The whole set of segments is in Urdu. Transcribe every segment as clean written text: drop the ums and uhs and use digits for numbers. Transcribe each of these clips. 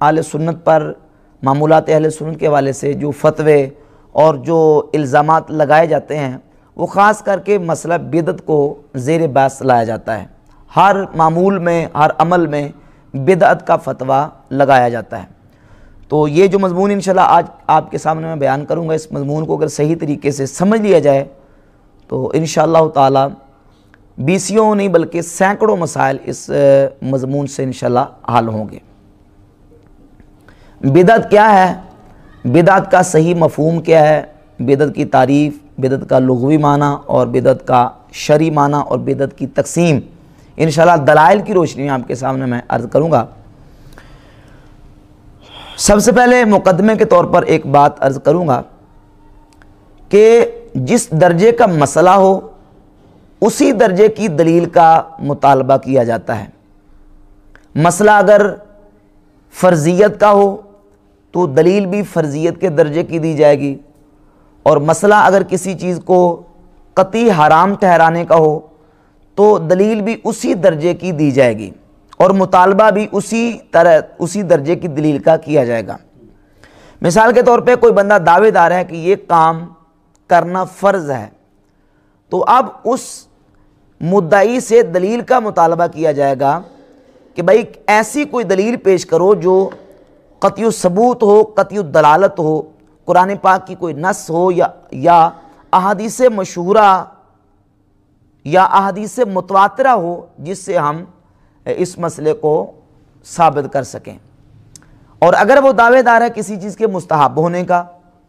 اہل سنت پر معمولات اہل سنت کے حوالے سے جو فتوے اور جو الزامات لگائے جاتے ہیں وہ خاص کر کے مسئلہ بدعت کو زیر بحث لایا جاتا ہے۔ ہر معمول میں، ہر عمل میں بدعت کا فتویٰ لگایا جاتا ہے۔ تو یہ جو مضمون انشاءاللہ آج آپ کے سامنے میں بیان کروں گا، اس مضمون کو اگر صحیح طریقے سے سمجھ لیا جائے تو انشاءاللہ تعالی بیسیوں نہیں بلکہ سینکڑوں مسائل اس مضمون سے انشاءاللہ حل ہوں گے۔ بدعت کیا ہے؟ بدعت کا صحیح مفہوم کیا ہے؟ بدعت کی تعریف، بدعت کا لغوی معنی اور بدعت کا شرعی معنی اور بدعت کی تقسیم انشاءاللہ دلائل کی روشنی میں آپ کے سامنے میں عرض کروں گا۔ سب سے پہلے مقدمے کے طور پر ایک بات عرض کروں گا کہ جس درجے کا مسئلہ ہو اسی درجے کی دلیل کا مطالبہ کیا جاتا ہے۔ مسئلہ اگر فرضیت کا ہو تو دلیل بھی فرضیت کے درجے کی دی جائے گی، اور مسئلہ اگر کسی چیز کو قطعی حرام ٹھہرانے کا ہو تو دلیل بھی اسی درجے کی دی جائے گی، اور مطالبہ بھی اسی درجے کی دلیل کا کیا جائے گا۔ مثال کے طور پہ کوئی بندہ دعوے دار ہے کہ یہ کام کرنا فرض ہے، تو اب اس مدعی سے دلیل کا مطالبہ کیا جائے گا کہ بھائی ایسی کوئی دلیل پیش کرو جو قطعی ثبوت ہو، قطعی دلالت ہو، قرآن پاک کی کوئی نص ہو یا احادیث مشہورہ یا احادیث متواترہ ہو، جس سے ہم اس مسئلے کو ثابت کر سکیں۔ اور اگر وہ دعوے دار ہے کسی چیز کے مستحب ہونے کا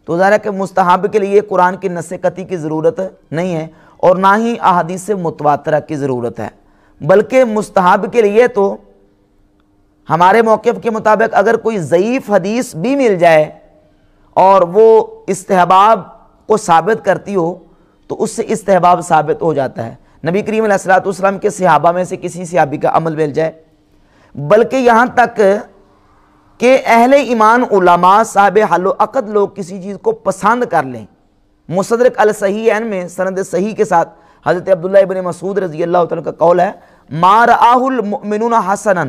تو ظاہر ہے کہ مستحب کے لیے قرآن کی نص قطعی کی ضرورت نہیں ہے اور نہ ہی احادیث متواترہ کی ضرورت ہے، بلکہ مستحب کے لیے تو ہمارے موقف کے مطابق اگر کوئی ضعیف حدیث بھی مل جائے اور وہ استحباب کو ثابت کرتی ہو تو اس سے استحباب ثابت ہو جاتا ہے۔ نبی کریم علیہ السلام کے صحابہ میں سے کسی صحابی کا عمل مل جائے، بلکہ یہاں تک کہ اہل ایمان علماء صاحب حل و عقد لوگ کسی چیز کو پسند کر لیں۔ مستدرک الصحیحین میں سند صحیح کے ساتھ حضرت عبداللہ ابن مسعود رضی اللہ تعالیٰ کا قول ہے، ما رآہ المؤمنون حسنا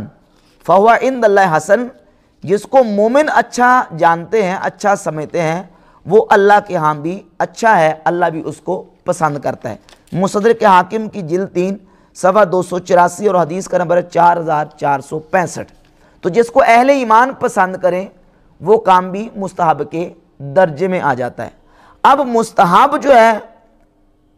فہو عند اللہ حسن، جس کو مومن اچھا جانتے ہیں، اچھا سمجھتے ہیں، وہ اللہ کے ہاں بھی اچھا ہے، اللہ بھی اس کو پسند کرتا ہے۔ مستدرک حاکم کی جلد 3 صفحہ 284 اور حدیث کا نمبر 4465۔ تو جس کو اہل ایمان پسند کریں وہ کام بھی مستحب کے درجے میں آ جاتا ہے۔ اب مستحب جو ہے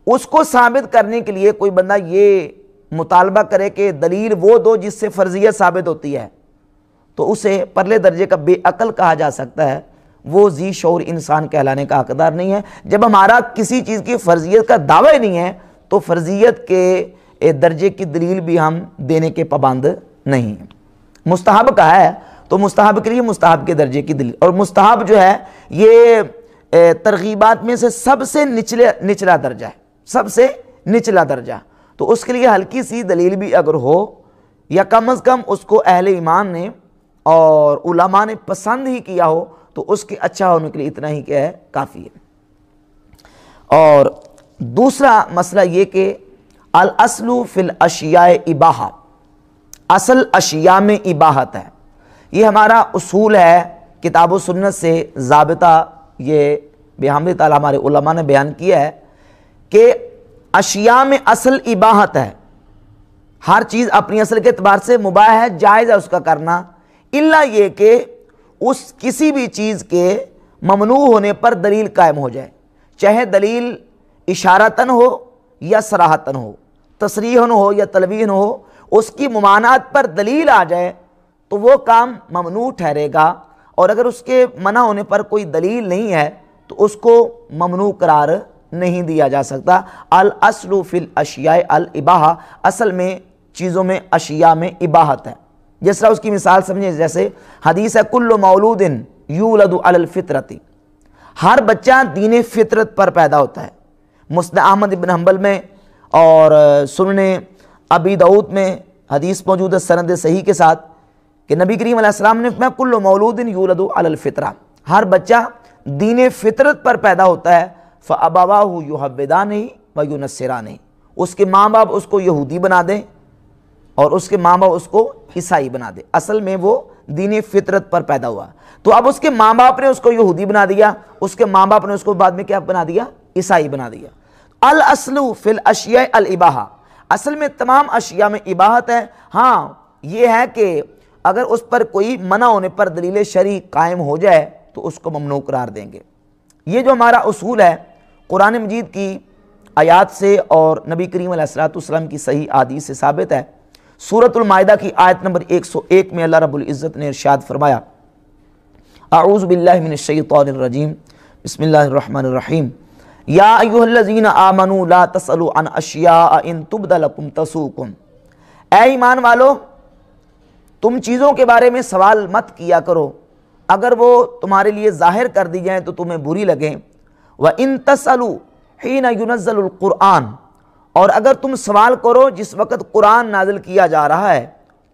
اس کو ثابت کرنے کے لیے کوئی بندہ یہ مطالبہ کرے کہ دلیل وہ دو جس سے فرضیت ثابت ہوتی ہے، تو اسے پرلے درجے کا بے عقل کہا جا سکتا ہے، وہ ذی شعور انسان کہلانے کا حقدار نہیں ہے۔ جب ہمارا کسی چیز کی فرضیت کا دعویٰ ہی نہیں ہے تو فرضیت کے درجے کی دلیل بھی ہم دینے کے پابند نہیں ہیں۔ مستحب کا ہے تو مستحب کے لیے مستحب کے درجے کی دلیل، اور مستحب جو ہے یہ ترغیبات میں سے سب سے نچلا درجہ ہے، سب سے نچلا درجہ، تو اس کے لیے ہلکی سی دلیل بھی اگر ہو یا کم از کم اس کو اہل ایمان نے اور علماء نے پسند ہی کیا ہو تو اس کے اچھا ہونے کے لیے اتنا ہی کیا ہے کافی ہے۔ اور دوسرا مسئلہ یہ کہ الاصل فی الاشیاء اباحہ، اصل اشیاء میں اباحت ہے۔ یہ ہمارا اصول ہے، کتاب و سنت سے ضابطہ یہ بحمد تعالی ہمارے علماء نے بیان کیا ہے کہ اشیاء میں اصل اباحت ہے، ہر چیز اپنی اصل کے اعتبار سے مباح ہے، جائز ہے اس کا کرنا، الا یہ کہ اس کسی بھی چیز کے ممنوع ہونے پر دلیل قائم ہو جائے، چاہے دلیل اشارتاً ہو یا صراحتاً ہو، تصریحاً ہو یا تلویحاً ہو، اس کی ممانعت پر دلیل آ جائے تو وہ کام ممنوع ٹھہرے گا، اور اگر اس کے منع ہونے پر کوئی دلیل نہیں ہے تو اس کو ممنوع قرار نہیں دیا جا سکتا۔ الاصل فی الاشیاء الاباحہ، اصل میں چیزوں میں اشیاء میں اباحت ہے۔ جس طرح اس کی مثال سمجھیں، جیسے حدیث ہے کل مولود یولد علی الفطرۃ، ہر بچہ دین فطرت پر پیدا ہوتا ہے۔ مسند احمد بن حنبل میں اور سنن ابی داؤد میں حدیث موجود ہے سند صحیح کے ساتھ کہ نبی کریم علیہ السلام نے فرمایا کل مولود یولد علی الفطرہ، ہر بچہ دین فطرت پر پیدا ہوتا ہے، فابواہ یحودانہ و ینصرانہ، اس کے ماں باپ اس کو یہودی بنا دیں اور اس کے ماں باپ اس کو عیسائی بنا دیں، اصل میں وہ دین فطرت پر پیدا ہوا. تو اب اس کے ماں باپ نے اس کو یہودی بنا دیا, اس کے ماں باپ نے اس کو بعد میں کیا بنا دیا؟ عیسائی بنا دیا. الاصل فی الاشیاء الاباحہ, اصل میں تمام اشیاء میں اباحت ہے. ہاں یہ ہے کہ اگر اس پر کوئی منع ہونے پر دلیل شرعی قائم ہو جائے تو اس کو ممنوع قرار دیں گے. یہ جو ہمارا اصول ہے قرآن مجید کی آیات سے اور نبی کریم علیہ الصلوۃ والسلام کی صحیح احادیث سے ثابت ہے. سورۃ المائدہ کی آیت نمبر 101 میں اللہ رب العزت نے ارشاد فرمایا, اعوذ باللہ من الشیطان الرجیم, بسم اللہ الرحمن الرحیم, یا ایھا الذین آمنوا لا تسألوا عن اشیاء ان تبد لکم تسؤکم. اے ایمان والو, تم چیزوں کے بارے میں سوال مت کیا کرو اگر وہ تمہارے لیے ظاہر کر دی جائیں تو تمہیں بری لگیں. وَإِن تَسْأَلُوا حِينَ يُنَزَّلُ الْقُرْآنُ, اور اگر تم سوال کرو جس وقت قرآن نازل کیا جا رہا ہے,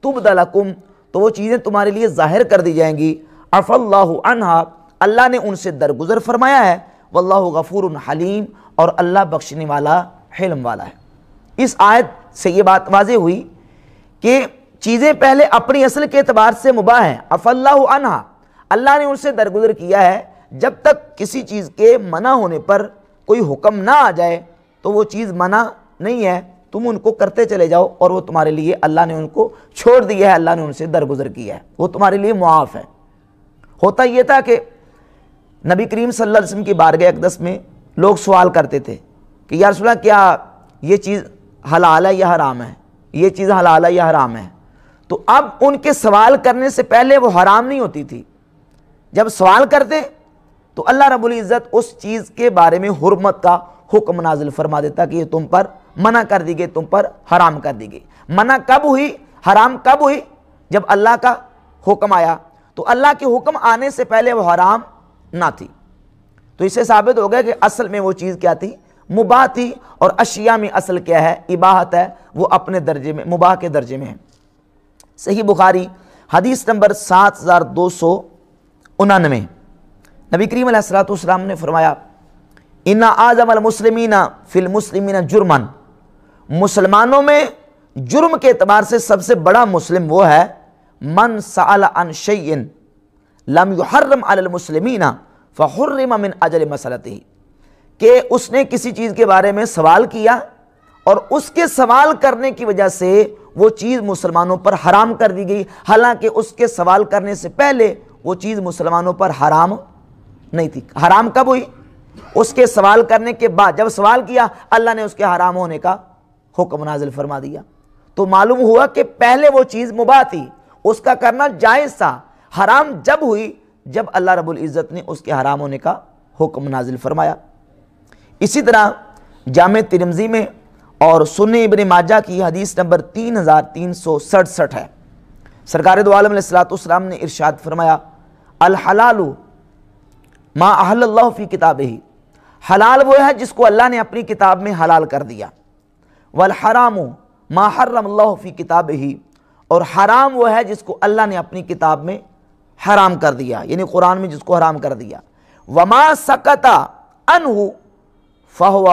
تُبْدَ لَكُمْ, تو وہ چیزیں تمہارے لیے ظاہر کر دی جائیں گی. عَفَا اللَّهُ عَنْهَا, اللہ نے ان سے درگزر فرمایا ہے. وَاللَّهُ غَفُورٌ حَلِيمٌ, اور اللہ بخشنے والا حلم والا ہے. اس آیت سے یہ بات واضح ہوئی کہ چیزیں پہلے اپنی اصل کے اعتبار سے مباح ہیں. عَفَا اللَّهُ عَنْهَا, اللہ نے ان سے درگزر کیا ہے. جب تک کسی چیز کے منع ہونے پر کوئی حکم نہ آ جائے تو وہ چیز منع نہیں ہے, تم ان کو کرتے چلے جاؤ, اور وہ تمہارے لیے اللہ نے ان کو چھوڑ دیا ہے, اللہ نے ان سے درگزر کیا ہے, وہ تمہارے لیے معاف ہے. ہوتا یہ تھا کہ نبی کریم صلی اللہ علیہ وسلم کی بارگاہ اقدس میں لوگ سوال کرتے تھے کہ یا رسول اللہ, کیا یہ چیز حلال ہے یا حرام ہے, یہ چیز حلال ہے یا حرام ہے. تو اب ان کے سوال کرنے سے پہلے وہ حرام نہیں ہوتی تھی. جب سوال کرتے تو اللہ رب العزت اس چیز کے بارے میں حرمت کا حکم نازل فرما دیتا کہ یہ تم پر منع کر دی گئی, تم پر حرام کر دی گئی. منع کب ہوئی, حرام کب ہوئی؟ جب اللہ کا حکم آیا. تو اللہ کے حکم آنے سے پہلے وہ حرام نہ تھی. تو اس سے ثابت ہو گیا کہ اصل میں وہ چیز کیا تھی؟ مباح تھی. اور اشیاء میں اصل کیا ہے؟ اباحت ہے, وہ اپنے درجے میں مباح کے درجے میں ہے. صحیح بخاری حدیث نمبر 7299, نبی کریم علیہ الصلوۃ والسلام نے فرمایا, ان اعظم المسلمین فی المسلمین جرما, مسلمانوں میں جرم کے اعتبار سے سب سے بڑا مسلم وہ ہے من سأل عن شیء لم یحرم علی المسلمین فحرم من اجل مسألتہ, کہ اس نے کسی چیز کے بارے میں سوال کیا اور اس کے سوال کرنے کی وجہ سے وہ چیز مسلمانوں پر حرام کر دی گئی, حالانکہ اس کے سوال کرنے سے پہلے وہ چیز مسلمانوں پر حرام نہیں تھی. حرام کب ہوئی؟ اس کے سوال کرنے کے بعد. جب سوال کیا اللہ نے اس کے حرام ہونے کا حکم نازل فرما دیا. تو معلوم ہوا کہ پہلے وہ چیز مباح تھی, اس کا کرنا جائز تھا. حرام جب ہوئی جب اللہ رب العزت نے اس کے حرام ہونے کا حکم نازل فرمایا. اسی طرح جامع ترمذی میں اور سنن ابن ماجہ کی حدیث نمبر 3367 ہے. سرکار دو عالم علیہ الصلوۃ والسلام نے ارشاد فرمایا, الحلال ما احل اللہ فی کتابہ, حلال وہ ہے جس کو اللہ نے اپنی کتاب میں حلال کر دیا. والحرام ما حرم اللہ فی کتابہ, اور حرام وہ ہے جس کو اللہ نے اپنی کتاب میں حرام کر دیا, یعنی قرآن میں جس کو حرام کر دیا. وما سکت عنہ فہو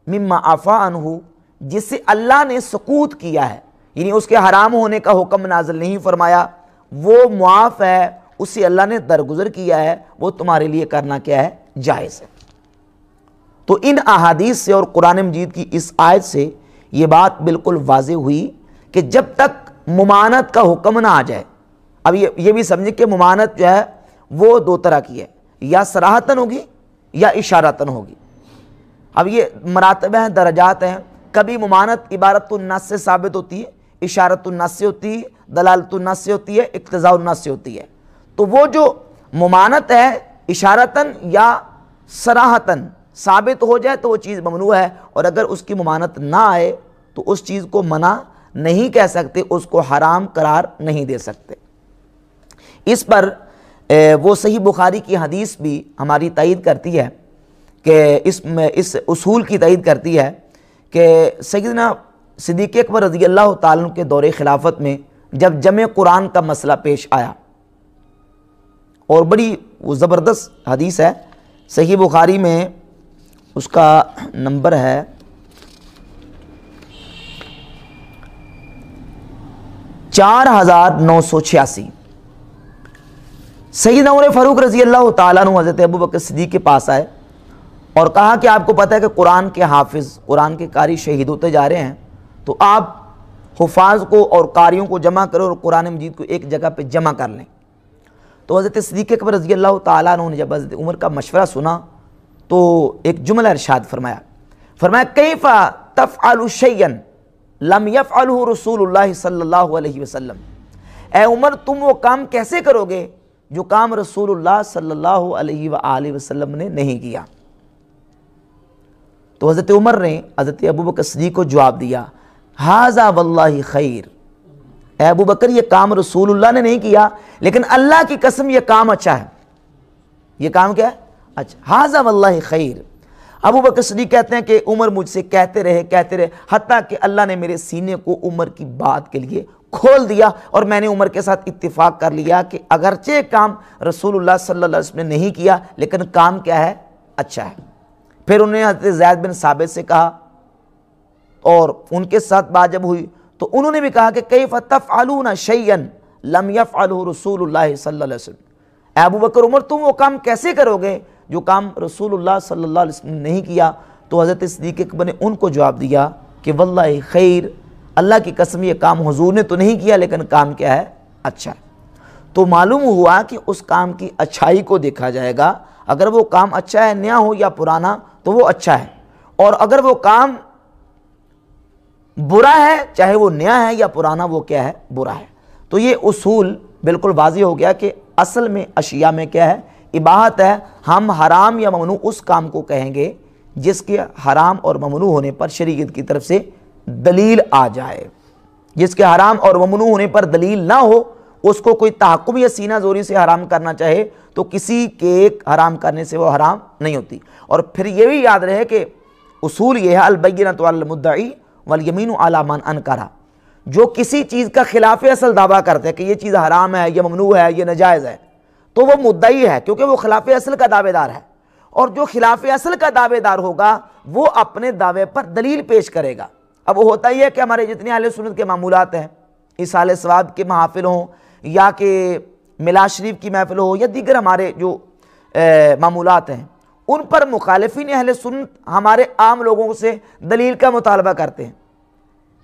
مما عفا عنہ, جس سے اللہ نے سکوت کیا ہے, یعنی اس کے حرام ہونے کا حکم نازل نہیں فرمایا, وہ معاف ہے, اسے اللہ نے درگزر کیا ہے, وہ تمہارے لیے کرنا کیا ہے؟ جائز ہے. تو ان احادیث سے اور قرآن مجید کی اس آیت سے یہ بات بالکل واضح ہوئی کہ جب تک ممانعت کا حکم نہ آ جائے. اب یہ بھی سمجھیں کہ ممانعت جو ہے وہ دو طرح کی ہے, یا صراحتاً ہوگی یا اشارتاً ہوگی. اب یہ مراتب ہیں, درجات ہیں. کبھی ممانعت عبارت النص سے ثابت ہوتی ہے, اشارت النص سے ہوتی ہے, دلالت النص سے ہوتی ہے, اقتضاء النص سے ہوتی ہے. تو وہ جو ممانعت ہے اشارتاً یا صراحتاً ثابت ہو جائے تو وہ چیز ممنوع ہے, اور اگر اس کی ممانعت نہ آئے تو اس چیز کو منع نہیں کہہ سکتے, اس کو حرام قرار نہیں دے سکتے. اس پر وہ صحیح بخاری کی حدیث بھی ہماری تائید کرتی ہے کہ اس اصول کی تائید کرتی ہے کہ سیدنا صدیق اکبر رضی اللہ تعالیٰ عنہ کے دور خلافت میں جب جمع قرآن کا مسئلہ پیش آیا, اور بڑی وہ زبردست حدیث ہے, صحیح بخاری میں اس کا نمبر ہے 4986, سیدنا عمر فاروق رضی اللہ تعالیٰ عنہ حضرت ابوبکر صدیق کے پاس آئے اور کہا کہ آپ کو پتہ ہے کہ قرآن کے حافظ، قرآن کے قاری شہید ہوتے جا رہے ہیں، تو آپ حفاظ کو اور قاریوں کو جمع کرو اور قرآن مجید کو ایک جگہ پہ جمع کر لیں۔ تو حضرت صدیق اکبر رضی اللہ تعالیٰ عنہ نے جب حضرت عمر کا مشورہ سنا تو ایک جملہ ارشاد فرمایا کیف تفعل شیئا لم یفعلہ رسول اللہ صلی اللہ علیہ وسلم، اے عمر تم وہ کام کیسے کرو گے جو کام رسول اللہ صلی اللہ علیہ وآلہ وسلم نے نہیں کیا؟ تو حضرت عمر نے حضرت ابوبکر صدیق کو جواب دیا، ھذا واللہ خیر، اے ابو بکر یہ کام رسول اللہ نے نہیں کیا لیکن اللہ کی قسم یہ کام اچھا ہے۔ یہ کام کیا ہے؟ اچھا، ھذا واللہ خیر۔ ابو بکر صدیق کہتے ہیں کہ عمر مجھ سے کہتے رہے حتیٰ کہ اللہ نے میرے سینے کو عمر کی بات کے لیے کھول دیا اور میں نے عمر کے ساتھ اتفاق کر لیا کہ اگرچہ کام رسول اللہ صلی اللہ علیہ وسلم نے نہیں کیا لیکن کام کیا ہے؟ اچھا ہے۔ پھر انہوں نے حضرت زید بن ثابت سے کہا اور ان کے ساتھ بات جب ہوئی تو انہوں نے بھی کہا کہ کیف تفعلون شیئا لم یفعلہ رسول اللہ صلی اللہ علیہ وسلم، اے ابو بکر عمر تم وہ کام کیسے کرو گے جو کام رسول اللہ صلی اللہ علیہ وسلم نے نہیں کیا؟ تو حضرت صدیق اکبر نے ان کو جواب دیا کہ واللہ خیر، اللہ کی قسم یہ کام حضور نے تو نہیں کیا لیکن کام کیا ہے؟ اچھا ہے۔ تو معلوم ہوا کہ اس کام کی اچھائی کو دیکھا جائے گا، اگر وہ کام اچھا ہے نیا ہو یا پرانا تو وہ اچھا ہے، اور اگر وہ کام برا ہے چاہے وہ نیا ہے یا پرانا وہ کیا ہے؟ برا ہے۔ تو یہ اصول بالکل واضح ہو گیا کہ اصل میں اشیاء میں کیا ہے؟ اباحت ہے۔ ہم حرام یا ممنوع اس کام کو کہیں گے جس کے حرام اور ممنوع ہونے پر شریعت کی طرف سے دلیل آ جائے۔ جس کے حرام اور ممنوع ہونے پر دلیل نہ ہو، اس کو کوئی تحکم یا سینہ زوری سے حرام کرنا چاہے تو کسی کے حرام کرنے سے وہ حرام نہیں ہوتی۔ اور پھر یہ بھی یاد رہے کہ اصول یہ ہے البینۃ علی المدعی والیمین علی من انکر، جو کسی چیز کا خلاف اصل دعویٰ کرتے ہیں کہ یہ چیز حرام ہے، یہ ممنوع ہے، یہ ناجائز ہے، تو وہ مدعی ہے کیونکہ وہ خلاف اصل کا دعوے دار ہے، اور جو خلاف اصل کا دعوے دار ہوگا وہ اپنے دعوے پر دلیل پیش کرے گا۔ اب وہ ہوتا ہی ہے کہ ہمارے جتنے اہل سنت کے معمولات ہیں، ایصال ثواب کے محافل ہوں یا کہ میلاد شریف کی محفل ہو یا دیگر ہمارے جو معمولات ہیں، ان پر مخالفین اہل سنت ہمارے عام لوگوں سے دلیل کا مطالبہ کرتے ہیں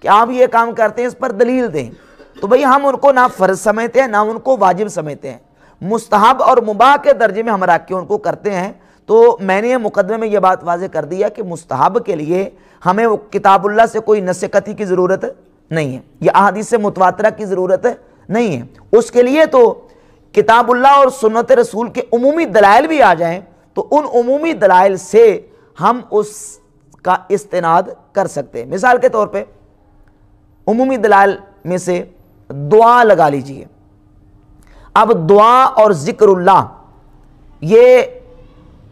کہ آپ یہ کام کرتے ہیں اس پر دلیل دیں، تو بھئی ہم ان کو نہ فرض سمجھتے ہیں نہ ان کو واجب سمجھتے ہیں، مستحب اور مباح کے درجے میں ہم رکھ کے ان کو کرتے ہیں۔ تو میں نے مقدمے میں یہ بات واضح کر دیا کہ مستحب کے لیے ہمیں وہ کتاب اللہ سے کوئی نص قطعی کی ضرورت نہیں ہے یا احادیث متواترہ کی ضرورت نہیں ہے، اس کے لیے تو کتاب اللہ اور سنت رسول کے عمومی دلائل بھی آ جائیں تو ان عمومی دلائل سے ہم اس کا استناد کر سکتے ہیں۔ مثال کے طور پہ عمومی دلائل میں سے دعا لگا لیجئے۔ اب دعا اور ذکر اللہ یہ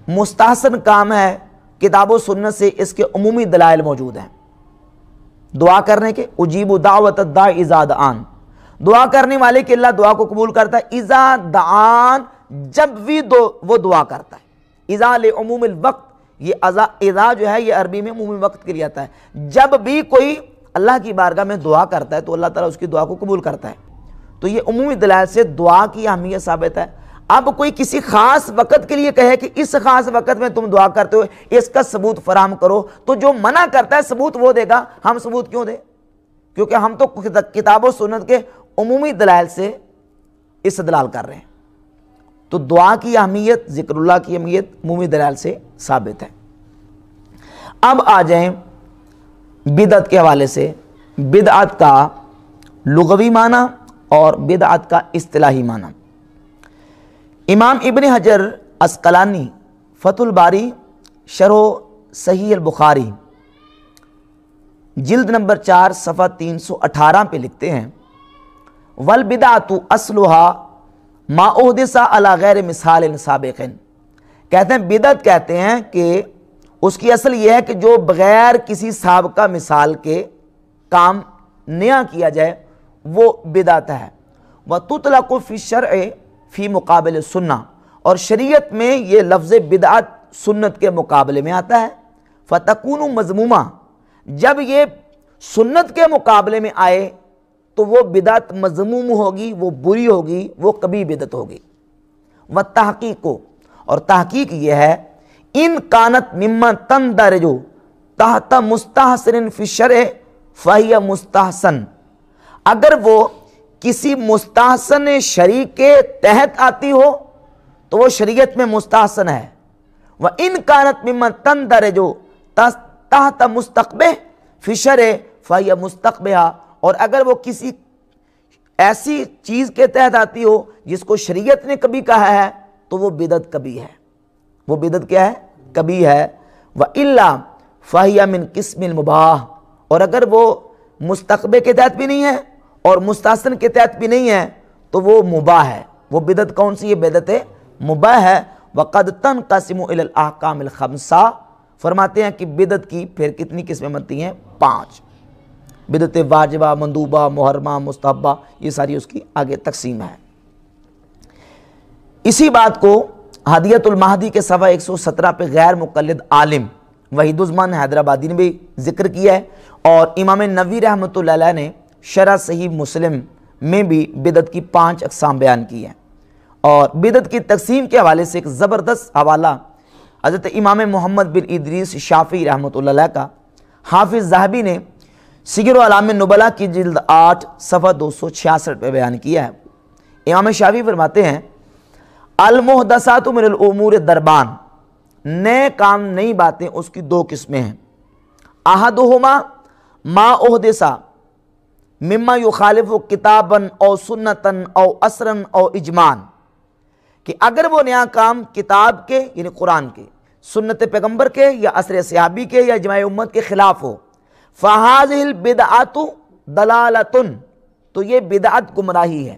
مستحسن کام ہے، کتاب و سنت سے اس کے عمومی دلائل موجود ہیں۔ دعا کرنے کے اجیب دعوت الداعی اذا دعان، دعا کرنے والے کی اللہ دعا کو قبول کرتا ہے، اذا دعان جب بھی وہ دعا کرتا ہے، اذا لعموم الوقت، یہ اذا جو ہے یہ عربی میں عمومی وقت کے لیے آتا ہے، جب بھی کوئی اللہ کی بارگاہ میں دعا کرتا ہے تو اللہ تعالیٰ اس کی دعا کو قبول کرتا ہے۔ تو یہ عمومی دلائل سے دعا کی اہمیت ثابت ہے۔ اب کوئی کسی خاص وقت کے لیے کہے کہ اس خاص وقت میں تم دعا کرتے ہو، اس کا ثبوت فراہم کرو، تو جو منع کرتا ہے ثبوت وہ دے گا، ہم ثبوت کیوں دیں؟ کیونکہ ہم تو کتاب و سنت کے عمومی دلائل سے استدلال کر رہے ہیں۔ تو دعا کی اہمیت، ذکر اللہ کی اہمیت عمومی دلائل سے ثابت ہے۔ اب آ جائیں بدعت کے حوالے سے، بدعت کا لغوی معنی اور بدعت کا اصطلاحی معنی۔ امام ابن حجر عسقلانی فتح الباری شرح صحیح البخاری جلد نمبر 4 صفحہ 318 پہ لکھتے ہیں والبدعۃ اصلھا ما احدث علی غیر مثال سابق، کہتے ہیں بدعت کہتے ہیں کہ اس کی اصل یہ ہے کہ جو بغیر کسی سابقہ مثال کے کام نیا کیا جائے وہ بدعت ہے۔ وتطلق فی الشرع فی مقابل سنہ، اور شریعت میں یہ لفظ بدعت سنت کے مقابلے میں آتا ہے۔ فتکون مذمومہ، جب یہ سنت کے مقابلے میں آئے تو وہ بدعت مذموم ہوگی، وہ بری ہوگی، وہ کبھی بدعت ہوگی۔ و تحقیق، اور تحقیق یہ ہے ان کانت ممن تندرج تحت مستحسن فی الشرع فہی مستحسن، اگر وہ کسی مستحسن شرع کے تحت آتی ہو تو وہ شریعت میں مستحسن ہے، وَإِن كَانَتْ مِمَّن تَنْدَرِجُ تحت مستقبح فی الشرع فہی مستقبحہ، اور اگر وہ کسی ایسی چیز کے تحت آتی ہو جس کو شریعت نے کبھی کہا ہے تو وہ بدعت کبھی ہے، وہ بدعت کیا ہے؟ کبھی ہے۔ وَإِلَّا فَهِيَ مِنْ قِسْمِ الْمُبَاحِ، اور اگر وہ مستقبح کے تحت بھی نہیں ہے اور مستحسن کے تحت بھی نہیں ہے تو وہ مباح ہے۔ وہ بدعت کون سی ہے؟ بدعت مباح ہے۔ وَقَدْ تَنْقَسِمُ إِلَى الْأَحْكَامِ الْخَمْسَةِ، فرماتے ہیں کہ بدعت کی پھر کتنی قسمیں بنتی ہیں؟ 5۔ بدعت واجبہ، مندوبہ، محرمہ، مستحبہ، یہ ساری اس کی آگے تقسیم ہے۔ اسی بات کو ہدیۃ المہدی کے صفحہ 117 پہ غیر مقلد عالم وحید الزمان حیدرآبادی نے بھی ذکر کیا ہے، اور امام نووی رحمۃ اللہ علیہ نے شرح صحیح مسلم میں بھی بدعت کی 5 اقسام بیان کی ہیں۔ اور بدعت کی تقسیم کے حوالے سے ایک زبردست حوالہ حضرت امام محمد بن ادریس شافعی رحمۃ اللہ علیہ کا حافظ ذہبی نے سیر اعلام نبلاء کی جلد 8 صفحہ 266 پہ بیان کیا ہے۔ امام شافعی فرماتے ہیں المحدثات من الامور دربان، نئے کام نئی باتیں اس کی 2 قسمیں ہیں۔ احدہما ما احدث مما یخالف کتابا او سنتا او اثرا او اجماعا، کہ اگر وہ نیا کام کتاب کے یعنی قرآن کے، سنت پیغمبر کے یا اثر صحابی کے یا اجماع امت کے خلاف ہو، فَهَذِهِ الْبِدْعَةُ ضَلَالَةٌ، تو یہ بدعت گمراہی ہے،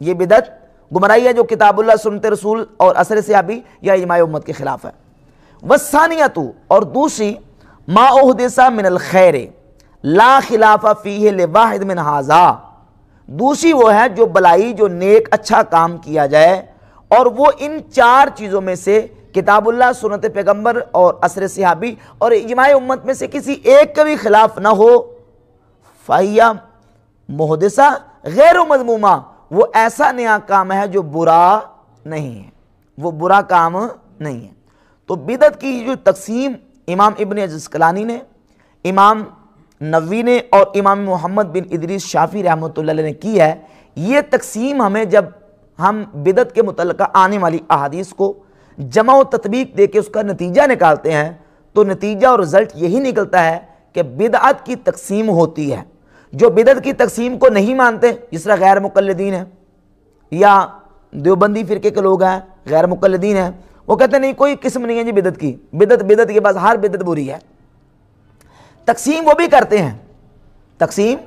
یہ بدعت گمراہی ہے جو کتاب اللہ، سنت رسول اور اثر صحابی یا اجماع امت کے خلاف ہے۔ وَالثَّانِيَةُ، اور دوسری ما احدث من الخیر لا خلاف فیہ لواحد من ھذا، دوسری وہ ہے جو بلائی، جو نیک اچھا کام کیا جائے اور وہ ان 4 چیزوں میں سے کتاب اللہ، سنت پیغمبر اور اثر صحابی اور اجماع امت میں سے کسی ایک کا بھی خلاف نہ ہو، فَهِيَ مُحْدِثَةٌ غیر مذمومہ، وہ ایسا نیا کام ہے جو برا نہیں ہے، وہ برا کام نہیں ہے۔ تو بدعت کی جو تقسیم امام ابن عسقلانی نے، امام نووی نے اور امام محمد بن ادریس شافعی رحمۃ اللہ علیہ نے کی ہے، یہ تقسیم ہمیں جب ہم بدعت کے متعلقہ آنے والی احادیث کو جمع و تطبیق دے کے اس کا نتیجہ نکالتے ہیں تو نتیجہ اور رزلٹ یہی نکلتا ہے کہ بدعت کی تقسیم ہوتی ہے۔ جو بدعت کی تقسیم کو نہیں مانتے، جس طرح غیر مقلدین ہیں یا دیوبندی فرقے کے لوگ ہیں، غیر مقلدین ہیں، وہ کہتے ہیں نہیں کوئی قسم نہیں ہے جی بدعت کی، بدعت کے پاس ہر بدعت بری ہے۔ تقسیم وہ بھی کرتے ہیں، تقسیم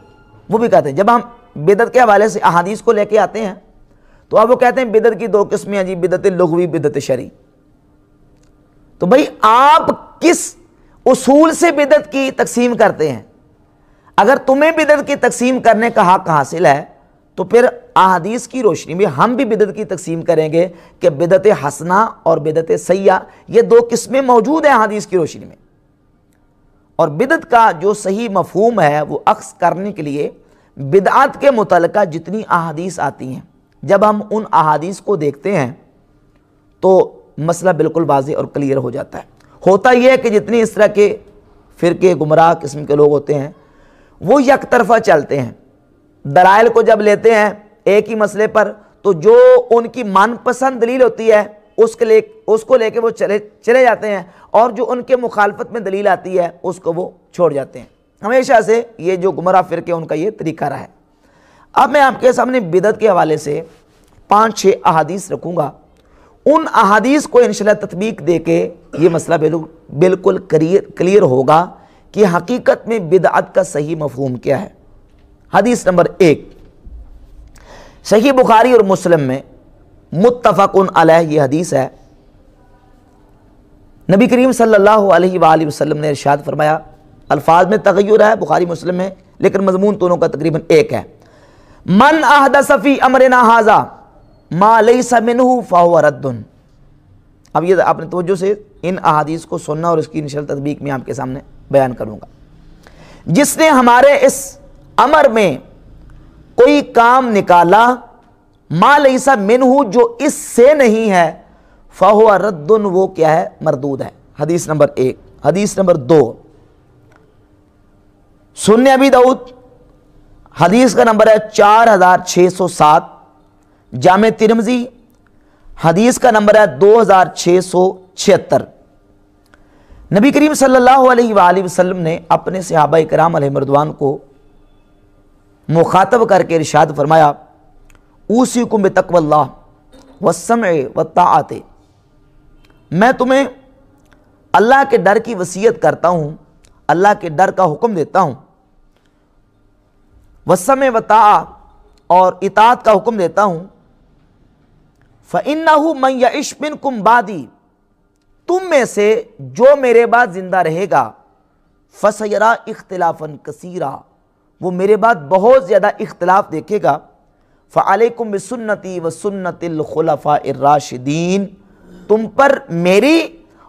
وہ بھی کرتے ہیں۔ جب ہم بدعت کے حوالے سے احادیث کو لے کے آتے ہیں تو اب وہ کہتے ہیں بدعت کی 2 قسمیں ہیں جی، بدعت لغوی، بدعت شرعی۔ تو بھائی آپ کس اصول سے بدعت کی تقسیم کرتے ہیں؟ اگر تمہیں بدعت کی تقسیم کرنے کا حق حاصل ہے تو پھر احادیث کی روشنی میں ہم بھی بدعت کی تقسیم کریں گے کہ بدعت حسنہ اور بدعت سیئہ، یہ 2 قسمیں موجود ہیں احادیث کی روشنی میں۔ اور بدعت کا جو صحیح مفہوم ہے وہ اخذ کرنے کے لیے بدعت کے متعلقہ جتنی احادیث آتی ہیں، جب ہم ان احادیث کو دیکھتے ہیں تو مسئلہ بالکل واضح اور کلیئر ہو جاتا ہے۔ ہوتا یہ ہے کہ جتنی اس طرح کے فرقے گمراہ قسم کے لوگ ہوتے ہیں وہ یک طرفہ چلتے ہیں، دلائل کو جب لیتے ہیں ایک ہی مسئلے پر تو جو ان کی من پسند دلیل ہوتی ہے اس کو لے کے وہ چلے جاتے ہیں، اور جو ان کے مخالفت میں دلیل آتی ہے اس کو وہ چھوڑ جاتے ہیں۔ ہمیشہ سے یہ جو گمراہ فرقے ان کا یہ طریقہ رہا ہے۔ اب میں آپ کے سامنے بدعت کے حوالے سے 5-6 احادیث رکھوں گا، ان احادیث کو انشاءاللہ تطبیق دے کے یہ مسئلہ بالکل کلیئر ہوگا کہ حقیقت میں بدعت کا صحیح مفہوم کیا ہے۔ حدیث نمبر 1 صحیح بخاری اور مسلم میں متفق علیہ یہ حدیث ہے۔ نبی کریم صلی اللہ علیہ وآلہ وسلم نے ارشاد فرمایا، الفاظ میں تغیر ہے بخاری مسلم میں لیکن مضمون دونوں کا تقریباً ایک ہے، من احدث فی امرنا ھذا ما لیس منہ فہو رد۔ اب یہ آپ نے توجہ سے ان احادیث کو سننا اور اس کی انشاءاللہ تطبیق میں آپ کے سامنے بیان کروں گا۔ جس نے ہمارے اس امر میں کوئی کام نکالا ما لیسا منہ جو اس سے نہیں ہے فہو رد وہ کیا ہے مردود ہے. حدیث نمبر 1. حدیث نمبر 2 سنن ابی داؤد حدیث کا نمبر ہے 4607. جامع ترمذی حدیث کا نمبر ہے 2676. نبی کریم صلی اللہ علیہ وآلہ وسلم نے اپنے صحابہ کرام علیہ رضوان کو مخاطب کر کے ارشاد فرمایا اوصیکم بتقوی اللہ والسمع والطاعت، میں تمہیں اللہ کے ڈر کی وصیت کرتا ہوں، اللہ کے ڈر کا حکم دیتا ہوں، والسمع والطاعت اور اطاعت کا حکم دیتا ہوں. فَإِنَّهُ مَنْ يَعِشْ مِنْكُمْ بَعْدِي، تم میں سے جو میرے بعد زندہ رہے گا فَسَيَرَى اخْتِلَافًا كَثِيرًا، وہ میرے بعد بہت زیادہ اختلاف دیکھے گا. فَعَلَيْكُمْ بِسُنَّتِي وَسُنَّتِ الْخُلَفَاءِ الرَّاشِدِينَ، تم پر میری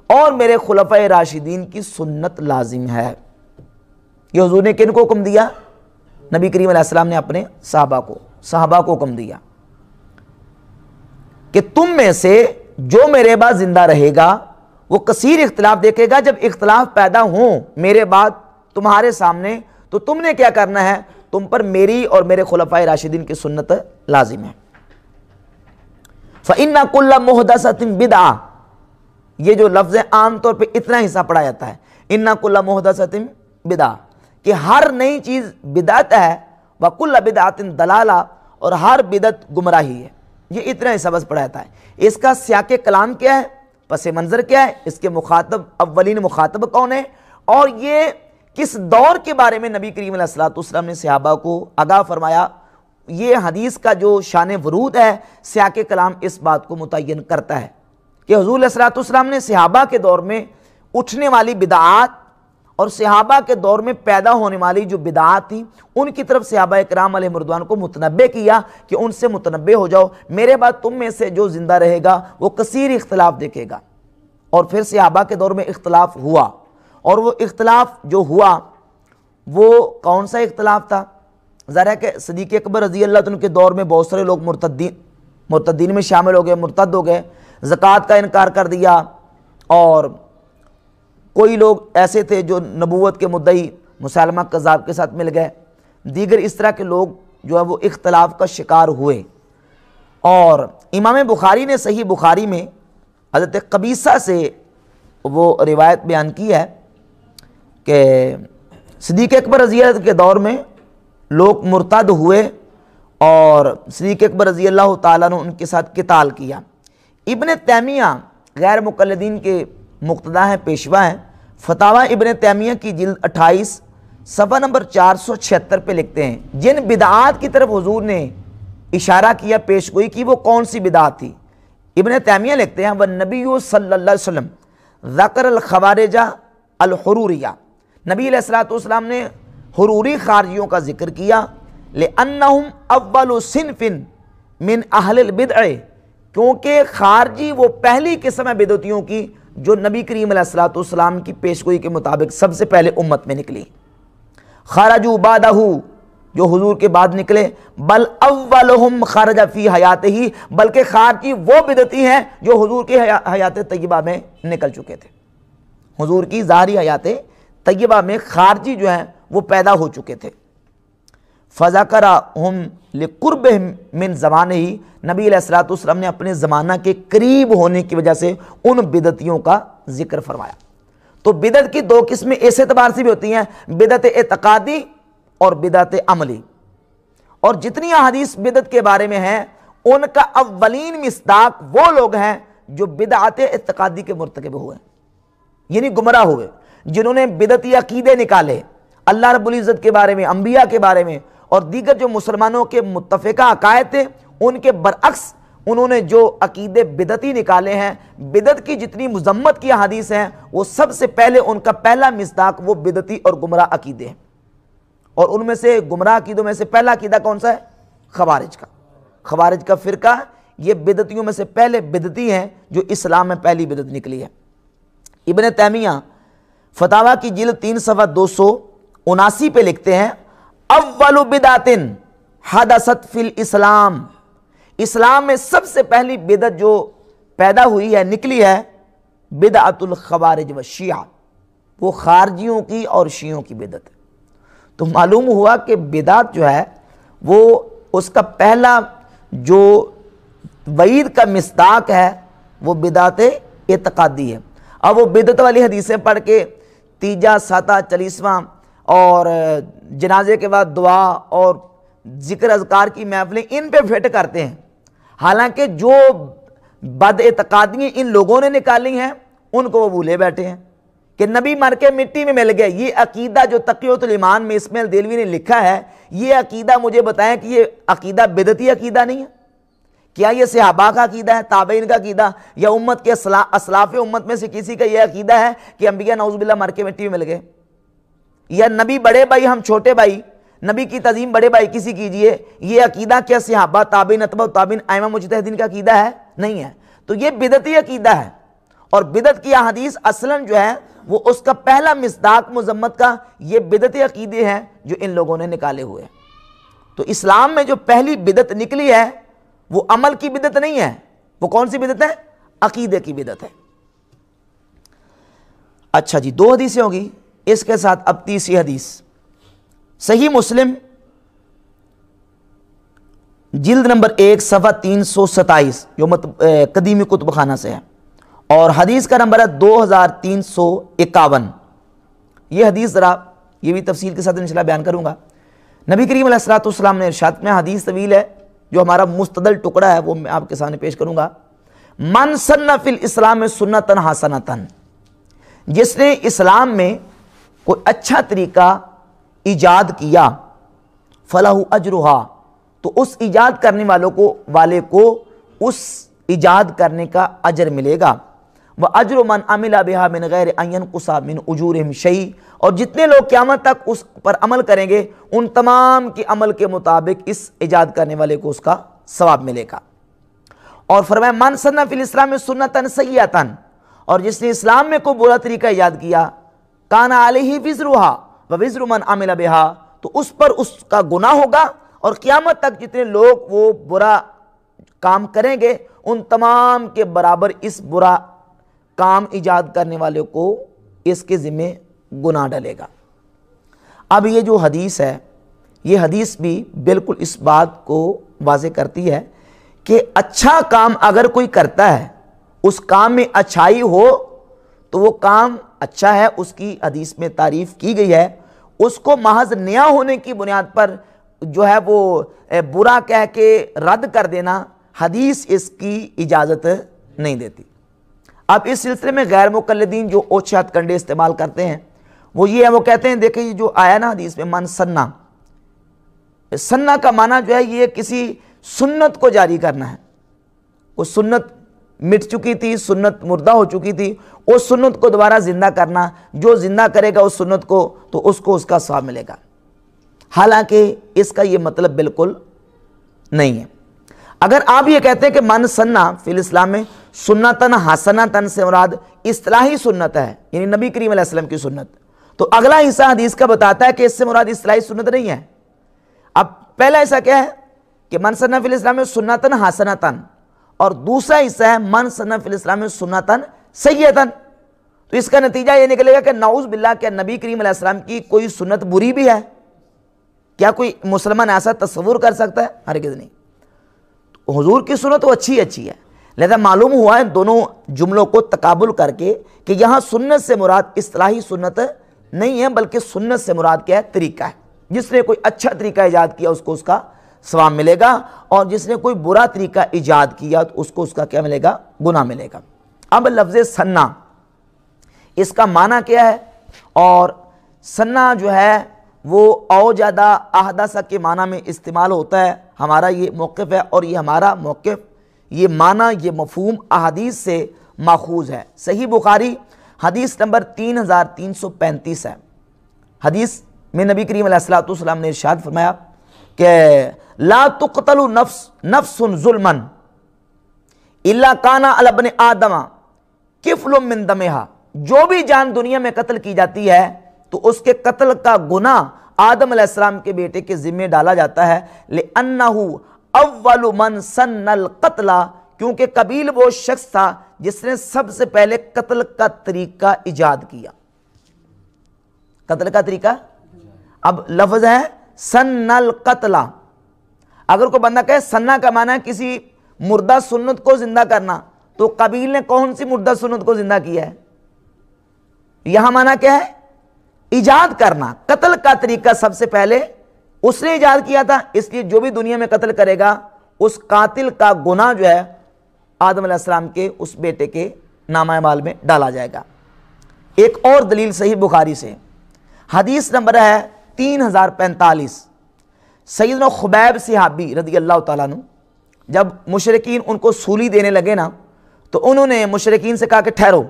اور میرے خلفاء راشدین کی سنت لازم ہے. یہ حضور نے کن کو حکم دیا؟ نبی کریم علیہ السلام نے اپنے صحابہ کو حکم دیا کہ تم میں سے جو میرے بعد زندہ رہے گا وہ کثیر اختلاف دیکھے گا. جب اختلاف پیدا ہوں میرے بعد تمہارے سامنے تو تم نے کیا کرنا ہے؟ تم پر میری اور میرے خلفاء راشدین کی سنت لازم ہے. فَإِنَّ كُلَّ مُحْدَثَةٍ بِدْعَةٍ، یہ جو لفظ عام طور پہ اتنا حصہ پڑھا جاتا ہے اِنَّ كُلَّ مُحْدَثَةٍ بِدْعَةٍ، کہ ہر نئی چیز بدعت ہے، وَكُلَّ بِدْعَةٍ ضَلَالَةٍ، اور ہر بدعت گمراہی ہے. یہ اتنا حصہ بس پڑھا جاتا ہے. اس کا سیاق کلام کیا ہے، پس منظر کیا ہے، اس کے مخاطب اولین مخاطب کون ہے، اور یہ کس دور کے بارے میں نبی کریم علیہ السلام نے صحابہ کو آگاہ فرمایا. یہ حدیث کا جو شان ورود ہے سیاق کلام اس بات کو متعین کرتا ہے کہ حضور علیہ السلام نے صحابہ کے دور میں اٹھنے والی بدعات اور صحابہ کے دور میں پیدا ہونے والی جو بدعات تھیں ان کی طرف صحابہ کرام علیہ رضوان کو متنبہ کیا کہ ان سے متنبہ ہو جاؤ، میرے بعد تم میں سے جو زندہ رہے گا وہ کثیر اختلاف دیکھے گا. اور پھر صحابہ کے دور میں اختلاف ہوا، اور وہ اختلاف جو ہوا وہ کون سا اختلاف تھا؟ ظاہر ہے کہ صدیق اکبر رضی اللہ عنہ کے دور میں بہت سارے لوگ مرتدین میں شامل ہو گئے، مرتد ہو گئے، زکوٰۃ کا انکار کر دیا، اور کوئی لوگ ایسے تھے جو نبوت کے مدعی مسلمہ کذاب کے ساتھ مل گئے. دیگر اس طرح کے لوگ جو ہے وہ اختلاف کا شکار ہوئے. اور امام بخاری نے صحیح بخاری میں حضرت قبیصہ سے وہ روایت بیان کی ہے کہ صدیق اکبر رضی اللہ عنہ کے دور میں لوگ مرتد ہوئے اور صدیق اکبر رضی اللہ تعالیٰ نے ان کے ساتھ قتال کیا. ابن تیمیہ غیر مقلدین کے مقتدا ہیں، پیشوا ہیں. فتاوی ابن تیمیہ کی جلد 28 صفحہ نمبر 476 پہ لکھتے ہیں جن بدعات کی طرف حضور نے اشارہ کیا، پیشگوئی کی، وہ کون سی بدعات تھی؟ ابن تیمیہ لکھتے ہیں والنبی صلی اللہ علیہ وسلم ذکر الخوارج الحروریہ، نبی علیہ السلام نے حروری خارجیوں کا ذکر کیا. لأنہم اول صنف من اہل البدع، کیونکہ خارجی وہ پہلی قسم ہے بدعتیوں کی جو نبی کریم علیہ السلام کی پیشگوئی کے مطابق سب سے پہلے امت میں نکلی. خرجوا بعدہ، جو حضور کے بعد نکلے، بل اولہم خرج فی حیاتہ، بلکہ خارجی وہ بدعتی ہیں جو حضور کی حیات طیبہ میں نکل چکے تھے. حضور کی ظاہری حیات طیبہ میں خارجی جو ہیں وہ پیدا ہو چکے تھے. فذکرہم لقربہم من زمانہ، نبی علیہ السلام نے اپنے زمانہ کے قریب ہونے کی وجہ سے ان بدعتیوں کا ذکر فرمایا. تو بدعت کی دو قسمیں اس اعتبار سے بھی ہوتی ہیں، بدعت اعتقادی اور بدعت عملی. اور جتنی احادیث بدعت کے بارے میں ہیں ان کا اولین مصداق وہ لوگ ہیں جو بدعت اعتقادی کے مرتکب ہوئے، یعنی گمراہ ہوئے، جنہوں نے بدعتی عقیدے نکالے اللہ رب العزت کے بارے میں، انبیاء کے بارے میں، اور دیگر جو مسلمانوں کے متفقہ عقائد تھے ان کے برعکس انہوں نے جو عقیدے بدعتی نکالے ہیں. بدعت کی جتنی مذمت کی احادیث ہیں وہ سب سے پہلے ان کا پہلا مصداق وہ بدعتی اور گمراہ عقیدے ہیں. اور ان میں سے گمراہ عقیدوں میں سے پہلا عقیدہ کون سا ہے؟ خوارج کا. خوارج کا فرقہ یہ بدعتیوں میں سے پہلے بدعتی ہیں جو اسلام میں پہلی بدعت نکلی ہے. ابن تیمیہ فتاوی کی جلد 3 صفحہ 279 پہ لکھتے ہیں اول بدعت حدثت فی الاسلام، اسلام میں سب سے پہلی بدعت جو پیدا ہوئی ہے، نکلی ہے، بدعت الخوارج و شیعہ، وہ خارجیوں کی اور شیعوں کی بدعت ہے۔ تو معلوم ہوا کہ بدعت جو ہے وہ اس کا پہلا جو وعید کا مصداق ہے وہ بدعت اعتقادی ہے۔ اب وہ بدعت والی حدیثیں پڑھ کے تیجا، ساتہ، چالیسواں اور جنازے کے بعد دعا اور ذکر اذکار کی محفلیں ان پہ فٹ کرتے ہیں، حالانکہ جو بد اعتقادیاں ان لوگوں نے نکالی ہیں ان کو وہ بھولے بیٹھے ہیں کہ نبی مر کے مٹی میں مل گئے۔ یہ عقیدہ جو تقیۃ الایمان میں اسماعیل دہلوی نے لکھا ہے، یہ عقیدہ مجھے بتائیں کہ یہ عقیدہ بدعتی عقیدہ نہیں ہے؟ کیا یہ صحابہ کا عقیدہ ہے، تابعین کا عقیدہ، یا امت کے اسلاف امت میں سے کسی کا یہ عقیدہ ہے کہ انبیاء نعوذ باللہ مر کے مٹی میں مل گئے؟ یا نبی بڑے بھائی ہم چھوٹے بھائی، نبی کی تعظیم بڑے بھائی کسی کیجئے، یہ عقیدہ کیا صحابہ، تابعین، اتباع تابعین، ائمہ مجتہدین کا عقیدہ ہے؟ نہیں ہے۔ تو یہ بدعتی عقیدہ ہے، اور بدعت کی احادیث اصلاً جو ہے وہ اس کا پہلا مصداق مذمت کا یہ بدعتی عقیدے ہیں جو ان لوگوں نے نکالے ہوئے ہیں۔ تو اسلام میں جو پہلی بدعت نکلی ہے وہ عمل کی بدعت نہیں ہے، وہ کون سی بدعت ہے؟ عقیدے کی بدعت ہے۔ اچھا جی، 2 حدیثیں ہوگی، اس کے ساتھ اب تیسری حدیث، صحیح مسلم جلد نمبر 1 صفحہ 327 جو قدیمی کتب خانہ سے ہے، اور حدیث کا نمبر ہے 2351۔ یہ حدیث ذرا یہ بھی تفصیل کے ساتھ انشاءاللہ بیان کروں گا۔ نبی کریم علیہ السلام نے ارشاد میں، حدیث طویل ہے، جو ہمارا مستدل ٹکڑا ہے وہ میں آپ کے سامنے پیش کروں گا۔ من سن فی الاسلام سنتن حسنتن، جس نے اسلام میں کوئی اچھا طریقہ ایجاد کیا، فلہ اجرہا، تو اس ایجاد کرنے والے کو اس ایجاد کرنے کا اجر ملے گا، وَأَجْرُ مَنْ عَمِلَ بِهَا مِنْ غَيْرِ أَنْ يَنْقُصَ مِنْ أُجُورِهِمْ شَيْءٍ، اور جتنے لوگ قیامت تک اس پر عمل کریں گے ان تمام کے عمل کے مطابق اس ایجاد کرنے والے کو اس کا ثواب ملے گا۔ اور فرمایا مَنْ سَنَّ فِي الْإِسْلَامِ سُنَّةً سَيِّئَةً، اور جس نے اسلام میں کوئی برا طریقہ ایجاد کیا، كَانَ عَلَيْهِ وِزْرُهَا وَوِزْرُ مَنْ عَمِلَ بِهَا، تو اس پر اس کا گناہ ہوگا، اور قیامت تک جتنے لوگ وہ برا کام کریں گے ان تمام کے برابر اس برا کام ایجاد کرنے والے کو اس کے ذمہ گناہ ڈلے گا۔ اب یہ جو حدیث ہے، یہ حدیث بھی بالکل اس بات کو واضح کرتی ہے کہ اچھا کام اگر کوئی کرتا ہے، اس کام میں اچھائی ہو تو وہ کام اچھا ہے، اس کی حدیث میں تعریف کی گئی ہے۔ اس کو محض نیا ہونے کی بنیاد پر جو ہے وہ برا کہہ کے رد کر دینا، حدیث اس کی اجازت نہیں دیتی۔ اب اس سلسلے میں غیر مقلدین جو اوچھے ہتھ کنڈے استعمال کرتے ہیں وہ یہ ہے، وہ کہتے ہیں دیکھیں یہ جو آیا نا حدیث میں من سنہ، سنہ کا معنی جو ہے یہ کسی سنت کو جاری کرنا ہے۔ وہ سنت مٹ چکی تھی، سنت مردہ ہو چکی تھی، اس سنت کو دوبارہ زندہ کرنا، جو زندہ کرے گا اس سنت کو تو اس کو اس کا ثواب ملے گا۔ حالانکہ اس کا یہ مطلب بالکل نہیں ہے۔ اگر آپ یہ کہتے ہیں کہ من سنہ فی الاسلام میں سنتن حسنتن سے مراد اصطلاحی سنت ہے، یعنی نبی کریم علیہ السلام کی سنت، تو اگلا حصہ حدیث کا بتاتا ہے کہ اس سے مراد اصطلاحی سنت نہیں ہے۔ اب پہلا حصہ کیا ہے کہ من سنہ فی الاسلام میں سنتن حسنتن، اور دوسرا حصہ ہے من سنہ فی الاسلام میں سنتن سیئتن۔ تو اس کا نتیجہ یہ نکلے گا کہ نعوذ باللہ کہ نبی کریم علیہ السلام کی کوئی سنت بری بھی ہے؟ کیا کوئی مسلمان ایسا تصور کر سکتا ہے؟ ہرگز نہیں۔ حضور کی سنت تو اچھی ہے، لہذا معلوم ہوا ہے دونوں جملوں کو تقابل کر کے کہ یہاں سنت سے مراد اصطلاحی سنت نہیں ہے، بلکہ سنت سے مراد کیا ہے؟ طریقہ ہے۔ جس نے کوئی اچھا طریقہ ایجاد کیا اس کو اس کا ثواب ملے گا، اور جس نے کوئی برا طریقہ ایجاد کیا تو اس کو اس کا کیا ملے گا؟ گناہ ملے گا۔ اب لفظ سنہ، اس کا معنی کیا ہے؟ اور سنہ جو ہے وہ اوجدہ احدث کے معنی میں استعمال ہوتا ہے۔ ہمارا یہ موقف ہے، اور یہ ہمارا موقف، یہ معنی، یہ مفہوم احادیث سے ماخوذ ہے۔ صحیح بخاری حدیث نمبر 3335 ہے۔ حدیث میں نبی کریم علیہ السلام نے ارشاد فرمایا کہ لا تقتل نفس ظلما الا کان علی ابن آدم کفل من دمہا، جو بھی جان دنیا میں قتل کی جاتی ہے تو اس کے قتل کا گناہ آدم علیہ السلام کے بیٹے کے ذمہ ڈالا جاتا ہے، لأنہ اول من سن القتل، کیونکہ قبیل وہ شخص تھا جس نے سب سے پہلے قتل کا طریقہ ایجاد کیا۔ قتل کا طریقہ، اب لفظ ہے سن القتل، اگر کوئی بندہ کہے سنہ کا معنی ہے کسی مردہ سنت کو زندہ کرنا، تو قبیل نے کون سی مردہ سنت کو زندہ کیا ہے؟ یہاں معنی کیا ہے؟ ایجاد کرنا۔ قتل کا طریقہ سب سے پہلے اس نے ایجاد کیا تھا، اس لیے جو بھی دنیا میں قتل کرے گا اس قاتل کا گناہ جو ہے آدم علیہ السلام کے اس بیٹے کے نامہ اعمال میں ڈالا جائے گا۔ ایک اور دلیل صحیح بخاری سے، حدیث نمبر ہے 3045، سیدنا خبیب صحابی رضی اللہ تعالیٰ عنہ جب مشرکین ان کو سولی دینے لگے نا، تو انہوں نے مشرکین سے کہا کہ ٹھہرو،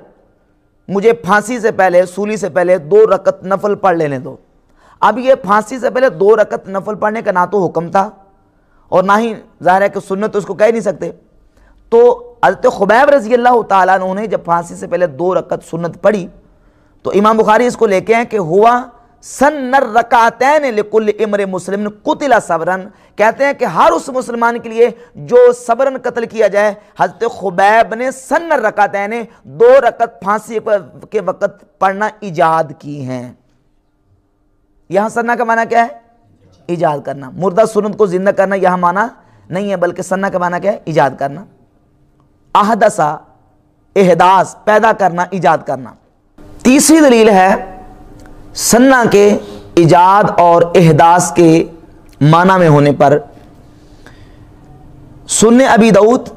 مجھے پھانسی سے پہلے، سولی سے پہلے 2 رکعت نفل پڑھ لینے دو۔ اب یہ پھانسی سے پہلے 2 رکعت نفل پڑھنے کا نہ تو حکم تھا اور نہ ہی ظاہر ہے کہ سنت اس کو کہہ نہیں سکتے، تو حضرت خبیب رضی اللہ تعالیٰ عنہ نے جب پھانسی سے پہلے 2 رکعت سنت پڑھی تو امام بخاری اس کو لے کے ہیں کہ ہوا سن الرکعتین لکل امر مسلم قتل صبرا، کہتے ہیں کہ ہر اس مسلمان کے لیے جو صبرن قتل کیا جائے، حضرت خبیب نے سن الرکعتین 2 رکعت پھانسی کے وقت پڑھنا ایجاد کی ہیں۔ یہاں سنہ کا معنی کیا ہے؟ ایجاد کرنا۔ مردہ سنت کو زندہ کرنا یہاں معنی نہیں ہے، بلکہ سنہ کا معنی کیا ہے؟ ایجاد کرنا۔ احدثا، احداث، پیدا کرنا، ایجاد کرنا۔ تیسری دلیل ہے سنہ کے ایجاد اور احداث کے معنی میں ہونے پر، سنن ابی داؤد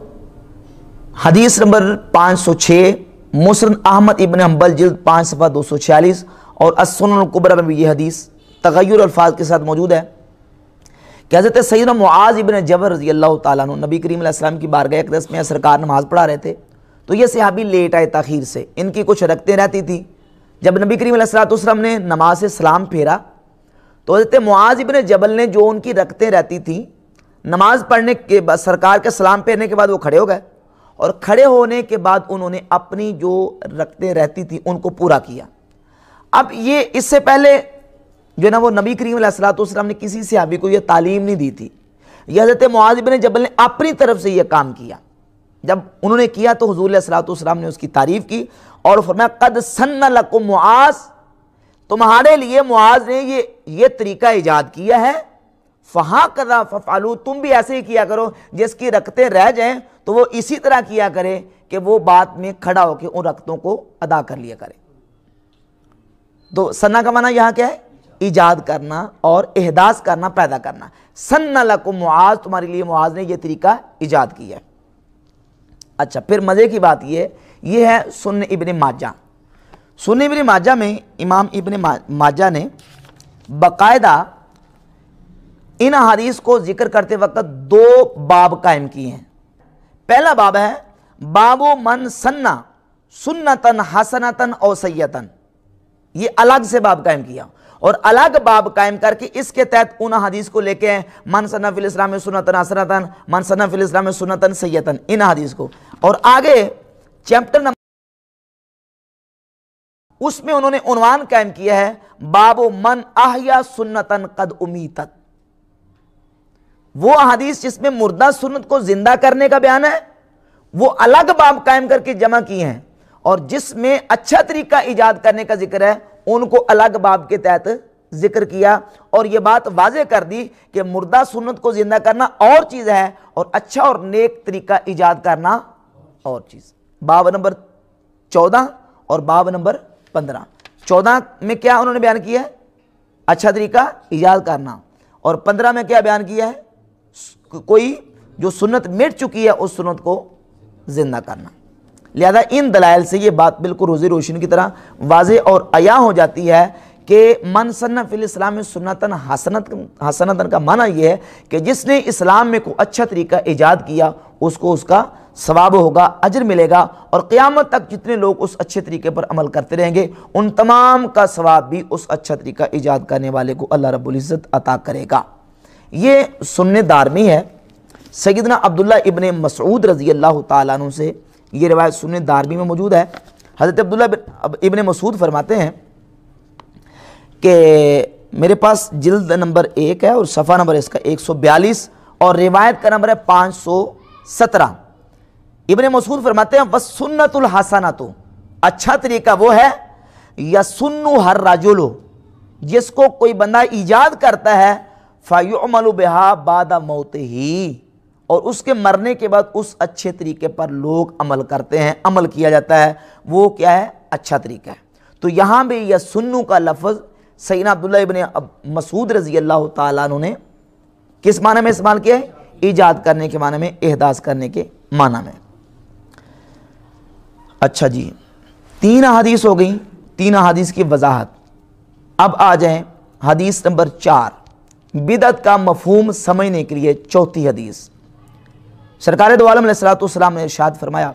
حدیث نمبر 506، مسند احمد ابن حنبل جلد 5 صفحہ 246 اور السنن الکبری میں بھی یہ حدیث تغیر الفاظ کے ساتھ موجود ہے کہ حضرت سیدنا معاذ ابن جبل رضی اللہ تعالیٰ عنہ نبی کریم علیہ السلام کی بارگاہ اقدس میں سرکار نماز پڑھا رہے تھے، تو یہ صحابی لیٹ آئے تاخیر سے، ان کی کچھ رکعتیں رہتی تھی۔ جب نبی کریم علیہ السلام نے نماز سے سلام پھیرا تو حضرت معاذ ابن جبل نے جو ان کی رکعتیں رہتی تھیں، نماز پڑھنے کے بعد سرکار کے سلام پھیرنے کے بعد وہ کھڑے ہو گئے، اور کھڑے ہونے کے بعد انہوں نے اپنی جو رکعتیں رہتی تھیں ان کو پورا کیا۔ اب یہ اس سے پہلے جو نا وہ نبی کریم علیہ السلام نے کسی صحابی کو یہ تعلیم نہیں دی تھی، یہ حضرت معاذ ابن جبل نے اپنی طرف سے یہ کام کیا۔ جب انہوں نے کیا تو حضور علیہ السلام نے اس کی تعریف کی اور فرمایا قد سن لکم معاذ، تمہارے لیے معاذ نے یہ طریقہ ایجاد کیا ہے، فہاکذا ففعلوا، تم بھی ایسے ہی کیا کرو، جس کی رکعتیں رہ جائیں تو وہ اسی طرح کیا کرے کہ وہ بعد میں کھڑا ہو کے ان رکعتوں کو ادا کر لیا کرے۔ تو سنہ کا معنی یہاں کیا ہے؟ ایجاد کرنا اور احداث کرنا، پیدا کرنا۔ سن لکم معاذ، تمہارے لیے معاذ نے یہ طریقہ ایجاد کیا ہے۔ اچھا، پھر مزے کی بات یہ ہے سنن ابن ماجہ۔ سنن ابن ماجہ میں امام ابن ماجہ نے باقاعدہ ان حدیث کو ذکر کرتے وقت 2 باب قائم کیے ہیں۔ پہلا باب ہے باب من سنہ سنتن حسنتن او سیئتن، یہ الگ سے باب قائم کیا، اور الگ باب قائم کر کے اس کے تحت ان حدیث کو لے کے ہیں من سنہ فی الاسلام سنتن حسنتن، من سنہ فی الاسلام سنتن سیئتن، ان حدیث کو، اور آگے چیپٹر نمبر اس میں انہوں نے عنوان قائم کیا ہے باب من احیا سنتن قد امیتت، وہ حدیث جس میں مردہ سنت کو زندہ کرنے کا بیان ہے وہ الگ باب قائم کر کے جمع کیے ہیں، اور جس میں اچھا طریقہ ایجاد کرنے کا ذکر ہے ان کو الگ باب کے تحت ذکر کیا، اور یہ بات واضح کر دی کہ مردہ سنت کو زندہ کرنا اور چیز ہے اور اچھا اور نیک طریقہ ایجاد کرنا اور چیز۔ باب نمبر 14 اور باب نمبر 15۔ 14 میں کیا انہوں نے بیان کیا ہے؟ اچھا طریقہ ایجاد کرنا، اور 15 میں کیا بیان کیا ہے؟ کوئی جو سنت مٹ چکی ہے اس سنت کو زندہ کرنا۔ لہذا ان دلائل سے یہ بات بالکل روزی روشنی کی طرح واضح اور عیاں ہو جاتی ہے کہ من سنہ فی الاسلام سنتن حسنتن کا معنی یہ ہے کہ جس نے اسلام میں کوئی اچھا طریقہ ایجاد کیا اس کو اس کا ثواب ہوگا، اجر ملے گا، اور قیامت تک جتنے لوگ اس اچھے طریقے پر عمل کرتے رہیں گے ان تمام کا ثواب بھی اس اچھا طریقہ ایجاد کرنے والے کو اللہ رب العزت عطا کرے گا۔ یہ سنن دارمی ہے۔ سیدنا عبداللہ ابن مسعود رضی اللہ تعالیٰ عنہ سے یہ روایت سنن دارمی میں موجود ہے۔ حضرت عبداللہ ابن مسعود فرماتے ہیں کہ میرے پاس جلد نمبر 1 ہے اور صفحہ نمبر اس کا 142 اور روایت کا نمبر ہے 517۔ ابن مسعود فرماتے ہیں وَالسُنَّةُ الْحَسَنَةُ، اچھا طریقہ وہ ہے یَسُنُّهَا الرَّجُلُ، جس کو کوئی بندہ ایجاد کرتا ہے فَيُعْمَلُ بِهَا بَعْدَ مَوْتِهِ، اور اس کے مرنے کے بعد اس اچھے طریقے پر لوگ عمل کرتے ہیں، عمل کیا جاتا ہے، وہ کیا ہے؟ اچھا طریقہ ہے۔ تو یہاں بھی یسنو کا لفظ سیدنا عبداللہ ابن مسعود رضی اللہ تعالیٰ عنہ نے کس معنی میں استعمال کیا ہے؟ ایجاد کرنے کے معنی میں، احداث کرنے کے معنی میں۔ اچھا جی، 3 احادیث ہو گئیں، 3 احادیث کی وضاحت۔ اب آ جائیں حدیث نمبر 4، بدعت کا مفہوم سمجھنے کے لیے 4تھی حدیث۔ سرکار دو عالم علیہ السلام نے ارشاد فرمایا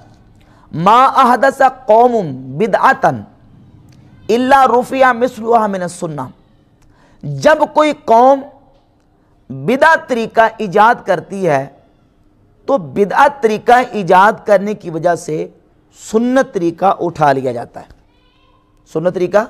ما احدث قوم بدعتا الا رفع مثلها من السنہ، جب کوئی قوم بدعت طریقہ ایجاد کرتی ہے تو بدعت طریقہ ایجاد کرنے کی وجہ سے سنت طریقہ اٹھا لیا جاتا ہے۔ سنت طریقہ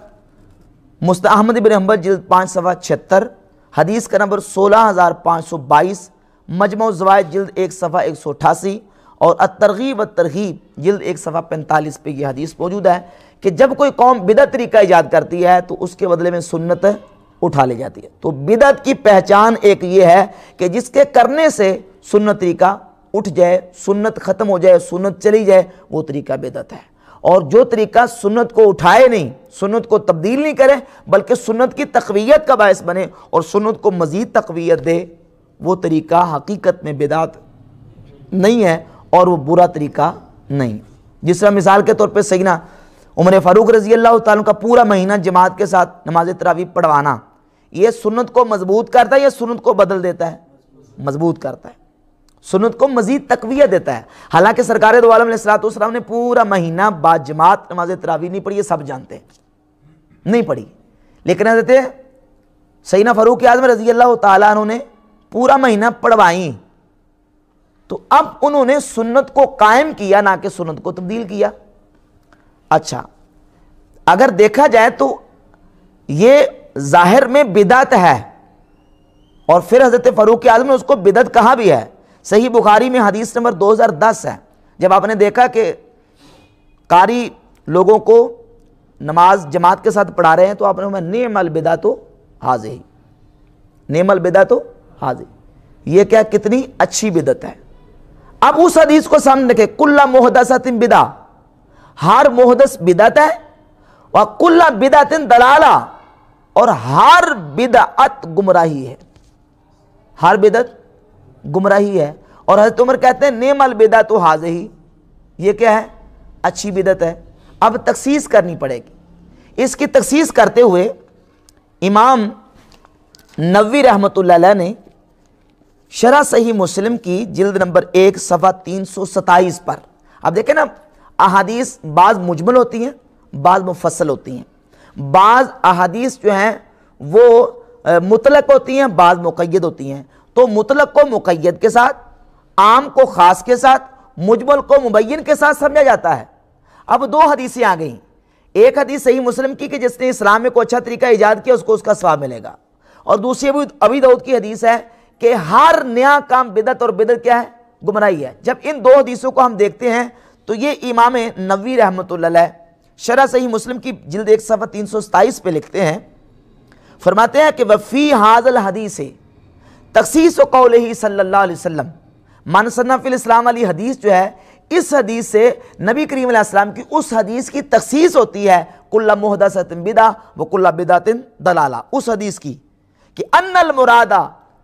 مستد احمد بن حنبل جلد 5 صفحہ 76، حدیث کا نمبر 16522، مجمع الزوائد جلد 1 صفحہ 188، اور الترغیب والترہیب جلد 1 صفحہ 45 پہ یہ حدیث موجود ہے کہ جب کوئی قوم بدعت طریقہ ایجاد کرتی ہے تو اس کے بدلے میں سنت اٹھا لی جاتی ہے۔ تو بدعت کی پہچان ایک یہ ہے کہ جس کے کرنے سے سنت طریقہ اٹھ جائے، سنت ختم ہو جائے، سنت چلی جائے، وہ طریقہ بدعت ہے۔ اور جو طریقہ سنت کو اٹھائے نہیں، سنت کو تبدیل نہیں کرے، بلکہ سنت کی تقویت کا باعث بنے اور سنت کو مزید تقویت دے، وہ طریقہ حقیقت میں بدعت نہیں ہے اور وہ برا طریقہ نہیں۔ جس طرح مثال کے طور پہ سیدنا عمر فاروق رضی اللہ تعالیٰ کا پورا مہینہ جماعت کے ساتھ نماز تراویح پڑھوانا، یہ سنت کو مضبوط کرتا ہے یا سنت کو بدل دیتا ہے؟ مضبوط کرتا ہے، سنت کو مزید تقویت دیتا ہے۔ حالانکہ سرکار دو عالم علیہ السلام نے پورا مہینہ بعد جماعت نماز تراویح نہیں پڑھی، یہ سب جانتے ہیں، نہیں پڑھی، لیکن حضرت سیدنا فاروق اعظم رضی اللہ تعالیٰ عنہ نے پورا مہینہ پڑھوائیں، تو اب انہوں نے سنت کو قائم کیا، نہ کہ سنت کو تبدیل کیا۔ اچھا، اگر دیکھا جائے تو یہ ظاہر میں بدعت ہے، اور پھر حضرت فاروق اعظم نے اس کو بدعت کہا بھی ہے۔ صحیح بخاری میں حدیث نمبر 2010 ہے، جب آپ نے دیکھا کہ قاری لوگوں کو نماز جماعت کے ساتھ پڑھا رہے ہیں تو آپ نے فرمایا نعم البدعۃ ھذہ، نعم البدعۃ ھذہ، یہ کیا کتنی اچھی بدعت ہے۔ اب اس حدیث کو سامنے رکھے، کل محدثۃ بدعہ، ہر محدث بدعت ہے، وکل بدعۃ ضلالہ، اور ہر بدعت گمراہی ہے، ہر بدعت گمراہی ہے۔ اور حضرت عمر کہتے ہیں نعم البدعۃ ھذہ، یہ کیا ہے؟ اچھی بدعت ہے۔ اب تخصیص کرنی پڑے گی۔ اس کی تخصیص کرتے ہوئے امام نووی رحمۃ اللہ علیہ نے شرح صحیح مسلم کی جلد نمبر 1 صفحہ 327 پر، اب دیکھیں نا، احادیث بعض مجمل ہوتی ہیں، بعض مفصل ہوتی ہیں، بعض احادیث جو ہیں وہ مطلق ہوتی ہیں، بعض مقید ہوتی ہیں۔ تو مطلق کو مقید کے ساتھ، عام کو خاص کے ساتھ، مجمل کو مبین کے ساتھ سمجھا جاتا ہے۔ اب 2 حدیثیں آ گئیں، ایک حدیث صحیح مسلم کی کہ جس نے اسلام میں کوئی اچھا طریقہ ایجاد کیا اس کو اس کا ثواب ملے گا، اور دوسری ابی داؤد کی حدیث ہے کہ ہر نیا کام بدعت، اور بدعت کیا ہے؟ گمراہی ہے۔ جب ان 2 حدیثوں کو ہم دیکھتے ہیں تو یہ امام نووی رحمۃ اللہ علیہ شرح صحیح مسلم کی جلد 1 صفحہ 327 پہ لکھتے ہیں، فرماتے ہیں کہ وفی ھذا الحدیث تخصیص قولہ صلی اللہ علیہ وسلم من سن فی الاسلام والی حدیث جو ہے، اس حدیث سے نبی کریم علیہ السلام کی اس حدیث کی تخصیص ہوتی ہے کل محدثۃ بدعہ وکل بدعۃ ضلالہ، اس حدیث کی کہ ان المراد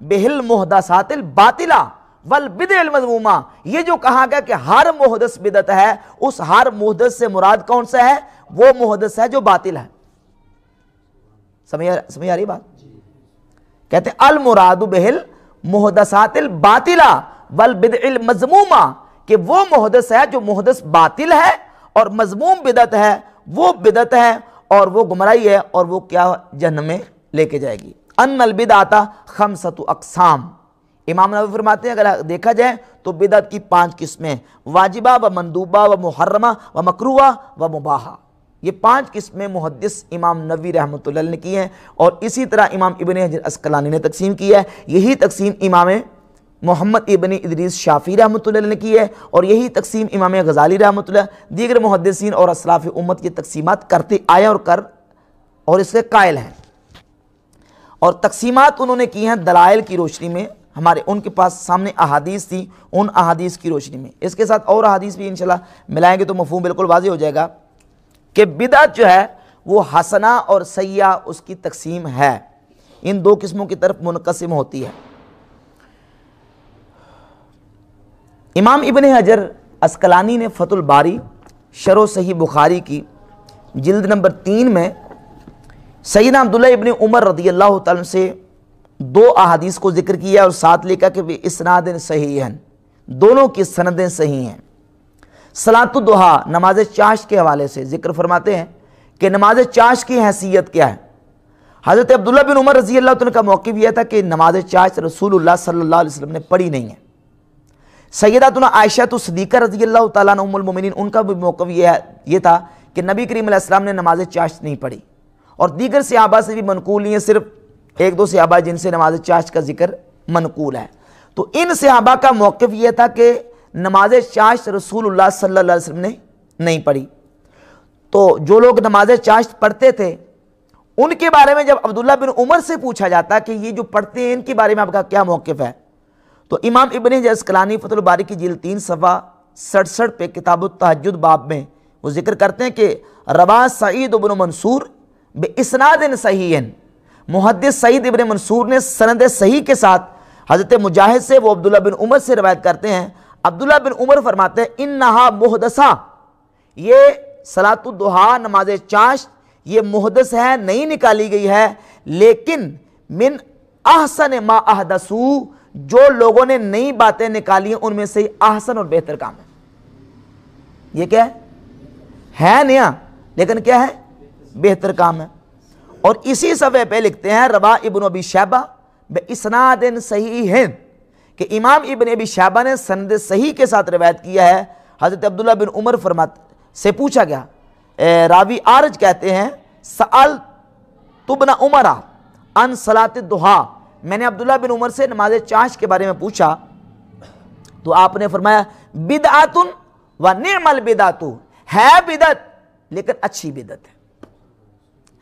بہل محدثات الباطلہ والبدع المذمومہ، یہ جو کہا گیا کہ ہر محدث بدعت ہے، اس ہر محدث سے مراد کون سا ہے؟ وہ محدث ہے جو باطل ہے۔ سمجھ آ رہی بات؟ کہتے ہیں المراد بہل محدثات الباطلہ والبدع المذمومہ، کہ وہ محدث ہے جو محدث باطل ہے اور مذموم بدعت ہے، وہ بدعت ہے اور وہ گمراہی ہے، اور وہ کیا جہنم میں لے کے جائے گی۔ ان البدعۃ خمسۃ اقسام، امام نووی فرماتے ہیں اگر دیکھا جائے تو بدعت کی 5 قسمیں، واجبہ و مندوبہ و محرمہ و مکروہ و مباحہ، یہ 5 قسمیں محدث امام نووی رحمۃ اللہ نے کی ہیں، اور اسی طرح امام ابن حجر عسقلانی نے تقسیم کی ہے۔ یہی تقسیم امام محمد ابن ادریس شافعی رحمۃ اللہ علیہ نے کی ہے، اور یہی تقسیم امام غزالی رحمۃ اللہ دیگر محدثین اور اسلاف امت کی تقسیمات کرتے آئے اور اس کے قائل ہیں، اور تقسیمات انہوں نے کی ہیں دلائل کی روشنی میں، ان کے پاس سامنے احادیث تھی، ان احادیث کی روشنی میں۔ اس کے ساتھ اور احادیث بھی انشاءاللہ ملائیں گے تو مفہوم بالکل واضح ہو جائے گا کہ بدعت جو ہے وہ حسنہ اور سیئہ اس کی تقسیم ہے، ان دو قسموں کی طرف منقسم ہوتی ہے۔ امام ابن حجر عسقلانی نے فتح الباری شرح صحیح بخاری کی جلد نمبر 3 میں سیدنا عبداللہ ابن عمر رضی اللہ تعالیٰ سے 2 احادیث کو ذکر کیا اور ساتھ لکھا کہ وہ اسناد صحیح ہیں، دونوں کی سندیں صحیح ہیں۔ صلاۃ الضحیٰ نماز چاشت کے حوالے سے ذکر فرماتے ہیں کہ نماز چاشت کی حیثیت کیا ہے۔ حضرت عبداللہ بن عمر رضی اللہ عنہ کا موقف یہ تھا کہ نماز چاشت رسول اللہ صلی اللہ علیہ وسلم نے پڑھی نہیں ہے۔ سیداتنا عائشہ صدیقہ رضی اللہ تعالیٰ عنہ ام المومنین، ان کا بھی موقف یہ تھا کہ نبی کریم علیہ السلام نے نماز چاشت نہیں پڑھی، اور دیگر صحابہ سے بھی منقول نہیں ہے، صرف 1-2 صحابہ جن سے نماز چاشت کا ذکر منقول ہے۔ تو ان صحابہ کا موقف یہ تھا کہ نماز چاشت رسول اللہ صلی اللہ علیہ وسلم نے نہیں پڑھی۔ تو جو لوگ نماز چاشت پڑھتے تھے ان کے بارے میں جب عبداللہ بن عمر سے پوچھا جاتا کہ یہ جو پڑھتے ہیں ان کے بارے میں آپ کا کیا موقف ہے، تو امام ابن حجر عسقلانی فتح الباری کی جلد 3 صفحہ 67 پہ کتاب التہجد باب میں وہ ذکر کرتے ہیں کہ روا سعید بن منصور باسناد صحیح، محدث سعید ابن منصور نے سند صحیح کے ساتھ حضرت مجاہد سے، وہ عبداللہ بن عمر سے روایت کرتے ہیں۔ عبداللہ بن عمر فرماتے ہیں انہا محدثہ، یہ صلاۃ الضحیٰ نماز چاشت یہ محدث ہے، نہیں نکالی گئی ہے، لیکن من احسن ما احدثو، جو لوگوں نے نئی باتیں نکالی ہیں ان میں سے احسن اور بہتر کام ہے۔ یہ کیا ہے نیا، لیکن کیا ہے، بہتر کام ہے۔ اور اسی صفحے پہ لکھتے ہیں روا ابن ابی شیبہ باسناد صحیح، کہ امام ابن ابی شیبہ نے سند صحیح کے ساتھ روایت کیا ہے۔ حضرت عبداللہ بن عمر سے پوچھا گیا، راوی عارج کہتے ہیں سألت ابن عمر عن صلاۃ الضحیٰ، میں نے عبداللہ بن عمر سے نماز چاشت کے بارے میں پوچھا تو آپ نے فرمایا بدعۃ و نعم البدعۃ، ہے بدعت لیکن اچھی بدعت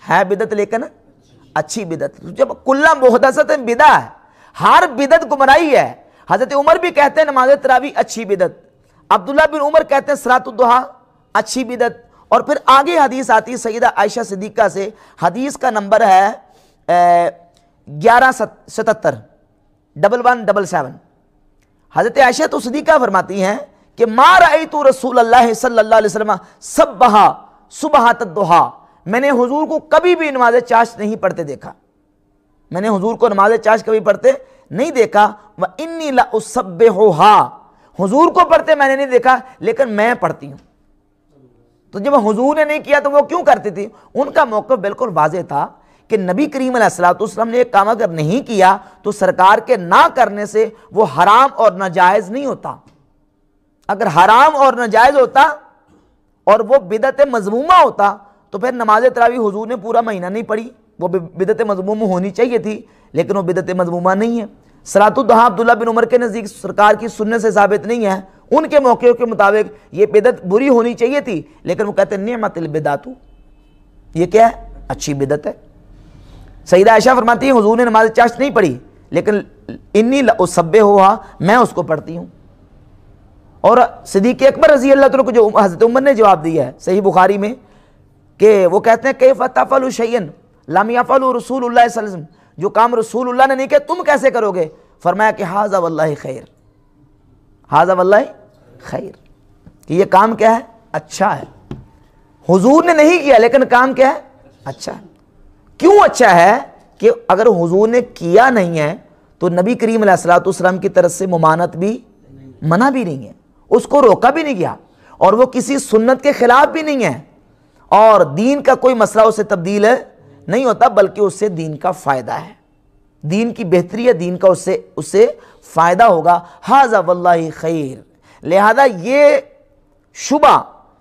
ہے بدعت لیکن اچھی بدعت۔ جب کل محدثۃ بدعہ ہے، ہر بدعت گمراہی ہے۔ حضرت عمر بھی کہتے ہیں نماز تراویح اچھی بدعت، عبداللہ بن عمر کہتے ہیں صلاۃ الضحیٰ اچھی بدعت، اور پھر آگے حدیث آتی ہے سیدہ عائشہ صدیقہ سے، حدیث کا نمبر ہے 1177 1177۔ حضرت عائشہ صدیقہ فرماتی ہیں کہ ما رأیت رسول اللہ صلی اللہ علیہ وسلم سبح صبحۃ الضحیٰ، میں نے حضور کو کبھی بھی نماز چاشت نہیں پڑھتے دیکھا، میں نے حضور کو نماز چاشت کبھی پڑھتے نہیں دیکھا۔ وَإِنِّي لَأُصَبِّحُهَا، حضور کو پڑھتے میں نے نہیں دیکھا لیکن میں پڑھتی ہوں۔ تو جب حضور نے نہیں کیا تو وہ کیوں کرتی تھی؟ ان کا موقف بالکل واضح تھا کہ نبی کریم علیہ السلام نے ایک کام اگر نہیں کیا تو سرکار کے نہ کرنے سے وہ حرام اور ناجائز نہیں ہوتا۔ اگر حرام اور ناجائز ہوتا اور وہ بدعت مذمومہ ہوتا تو پھر نماز تراویح حضور نے پورا مہینہ نہیں پڑھی، وہ بدعت مذمومہ ہونی چاہیے تھی لیکن وہ بدعت مذمومہ نہیں ہے۔ صلاۃ الضحیٰ عبداللہ بن عمر کے نزدیک سرکار کی سنت سے ثابت نہیں ہے، ان کے موقعوں کے مطابق یہ بدعت بری ہونی چاہیے تھی، لیکن وہ کہتے ہیں نعمت البدعۃ، یہ کیا ہے، اچھی بدعت ہے۔ سیدہ عائشہ فرماتی ہیں حضور نے نماز چاشت نہیں پڑھی لیکن انی لأصبحها، میں اس کو پڑھتی ہوں۔ اور صدیق اکبر رضی اللہ عنہ کو جو حضرت عمر نے جواب دیا ہے صحیح بخاری میں کہ وہ کہتے ہیں کیف تفعل شیئا لم یفعلہ رسول اللہ صلی اللہ علیہ وسلم، جو کام رسول اللہ نے نہیں کیا تم کیسے کرو گے؟ فرمایا کہ ھذا واللہ خیر، ھذا واللہ خیر، کہ یہ کام کیا ہے، اچھا ہے۔ حضور نے نہیں کیا لیکن کام کیا ہے، اچھا ہے۔ کیوں اچھا ہے؟ کہ اگر حضور نے کیا نہیں ہے تو نبی کریم علیہ الصلوۃ والسلام کی طرف سے ممانعت بھی، منع بھی نہیں ہے، اس کو روکا بھی نہیں گیا، اور وہ کسی سنت کے خلاف بھی نہیں ہے، اور دین کا کوئی مسئلہ اسے تبدیل نہیں ہوتا بلکہ اس سے دین کا فائدہ ہے، دین کی بہتری ہے، دین کا اس سے فائدہ ہوگا۔ ھذا واللہ خیر، لہذا یہ شبہ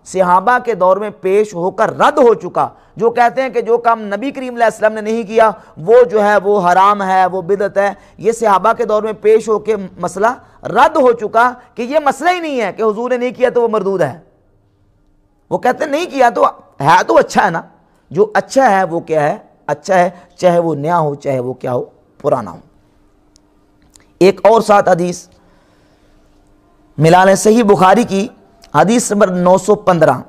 صحابہ کے دور میں پیش ہو کر رد ہو چکا، جو کہتے ہیں کہ جو کام نبی کریم علیہ السلام نے نہیں کیا وہ جو ہے وہ حرام ہے، وہ بدعت ہے، یہ صحابہ کے دور میں پیش ہو کے مسئلہ رد ہو چکا کہ یہ مسئلہ ہی نہیں ہے کہ حضور نے نہیں کیا تو وہ مردود ہے۔ وہ کہتے ہیں نہیں کیا تو ہے تو اچھا ہے نا، جو اچھا ہے وہ کیا ہے؟ اچھا ہے، چاہے وہ نیا ہو چاہے وہ کیا ہو، پرانا ہو۔ ایک اور ساتھ حدیث ملا لیں، صحیح بخاری کی حدیث نمبر 915۔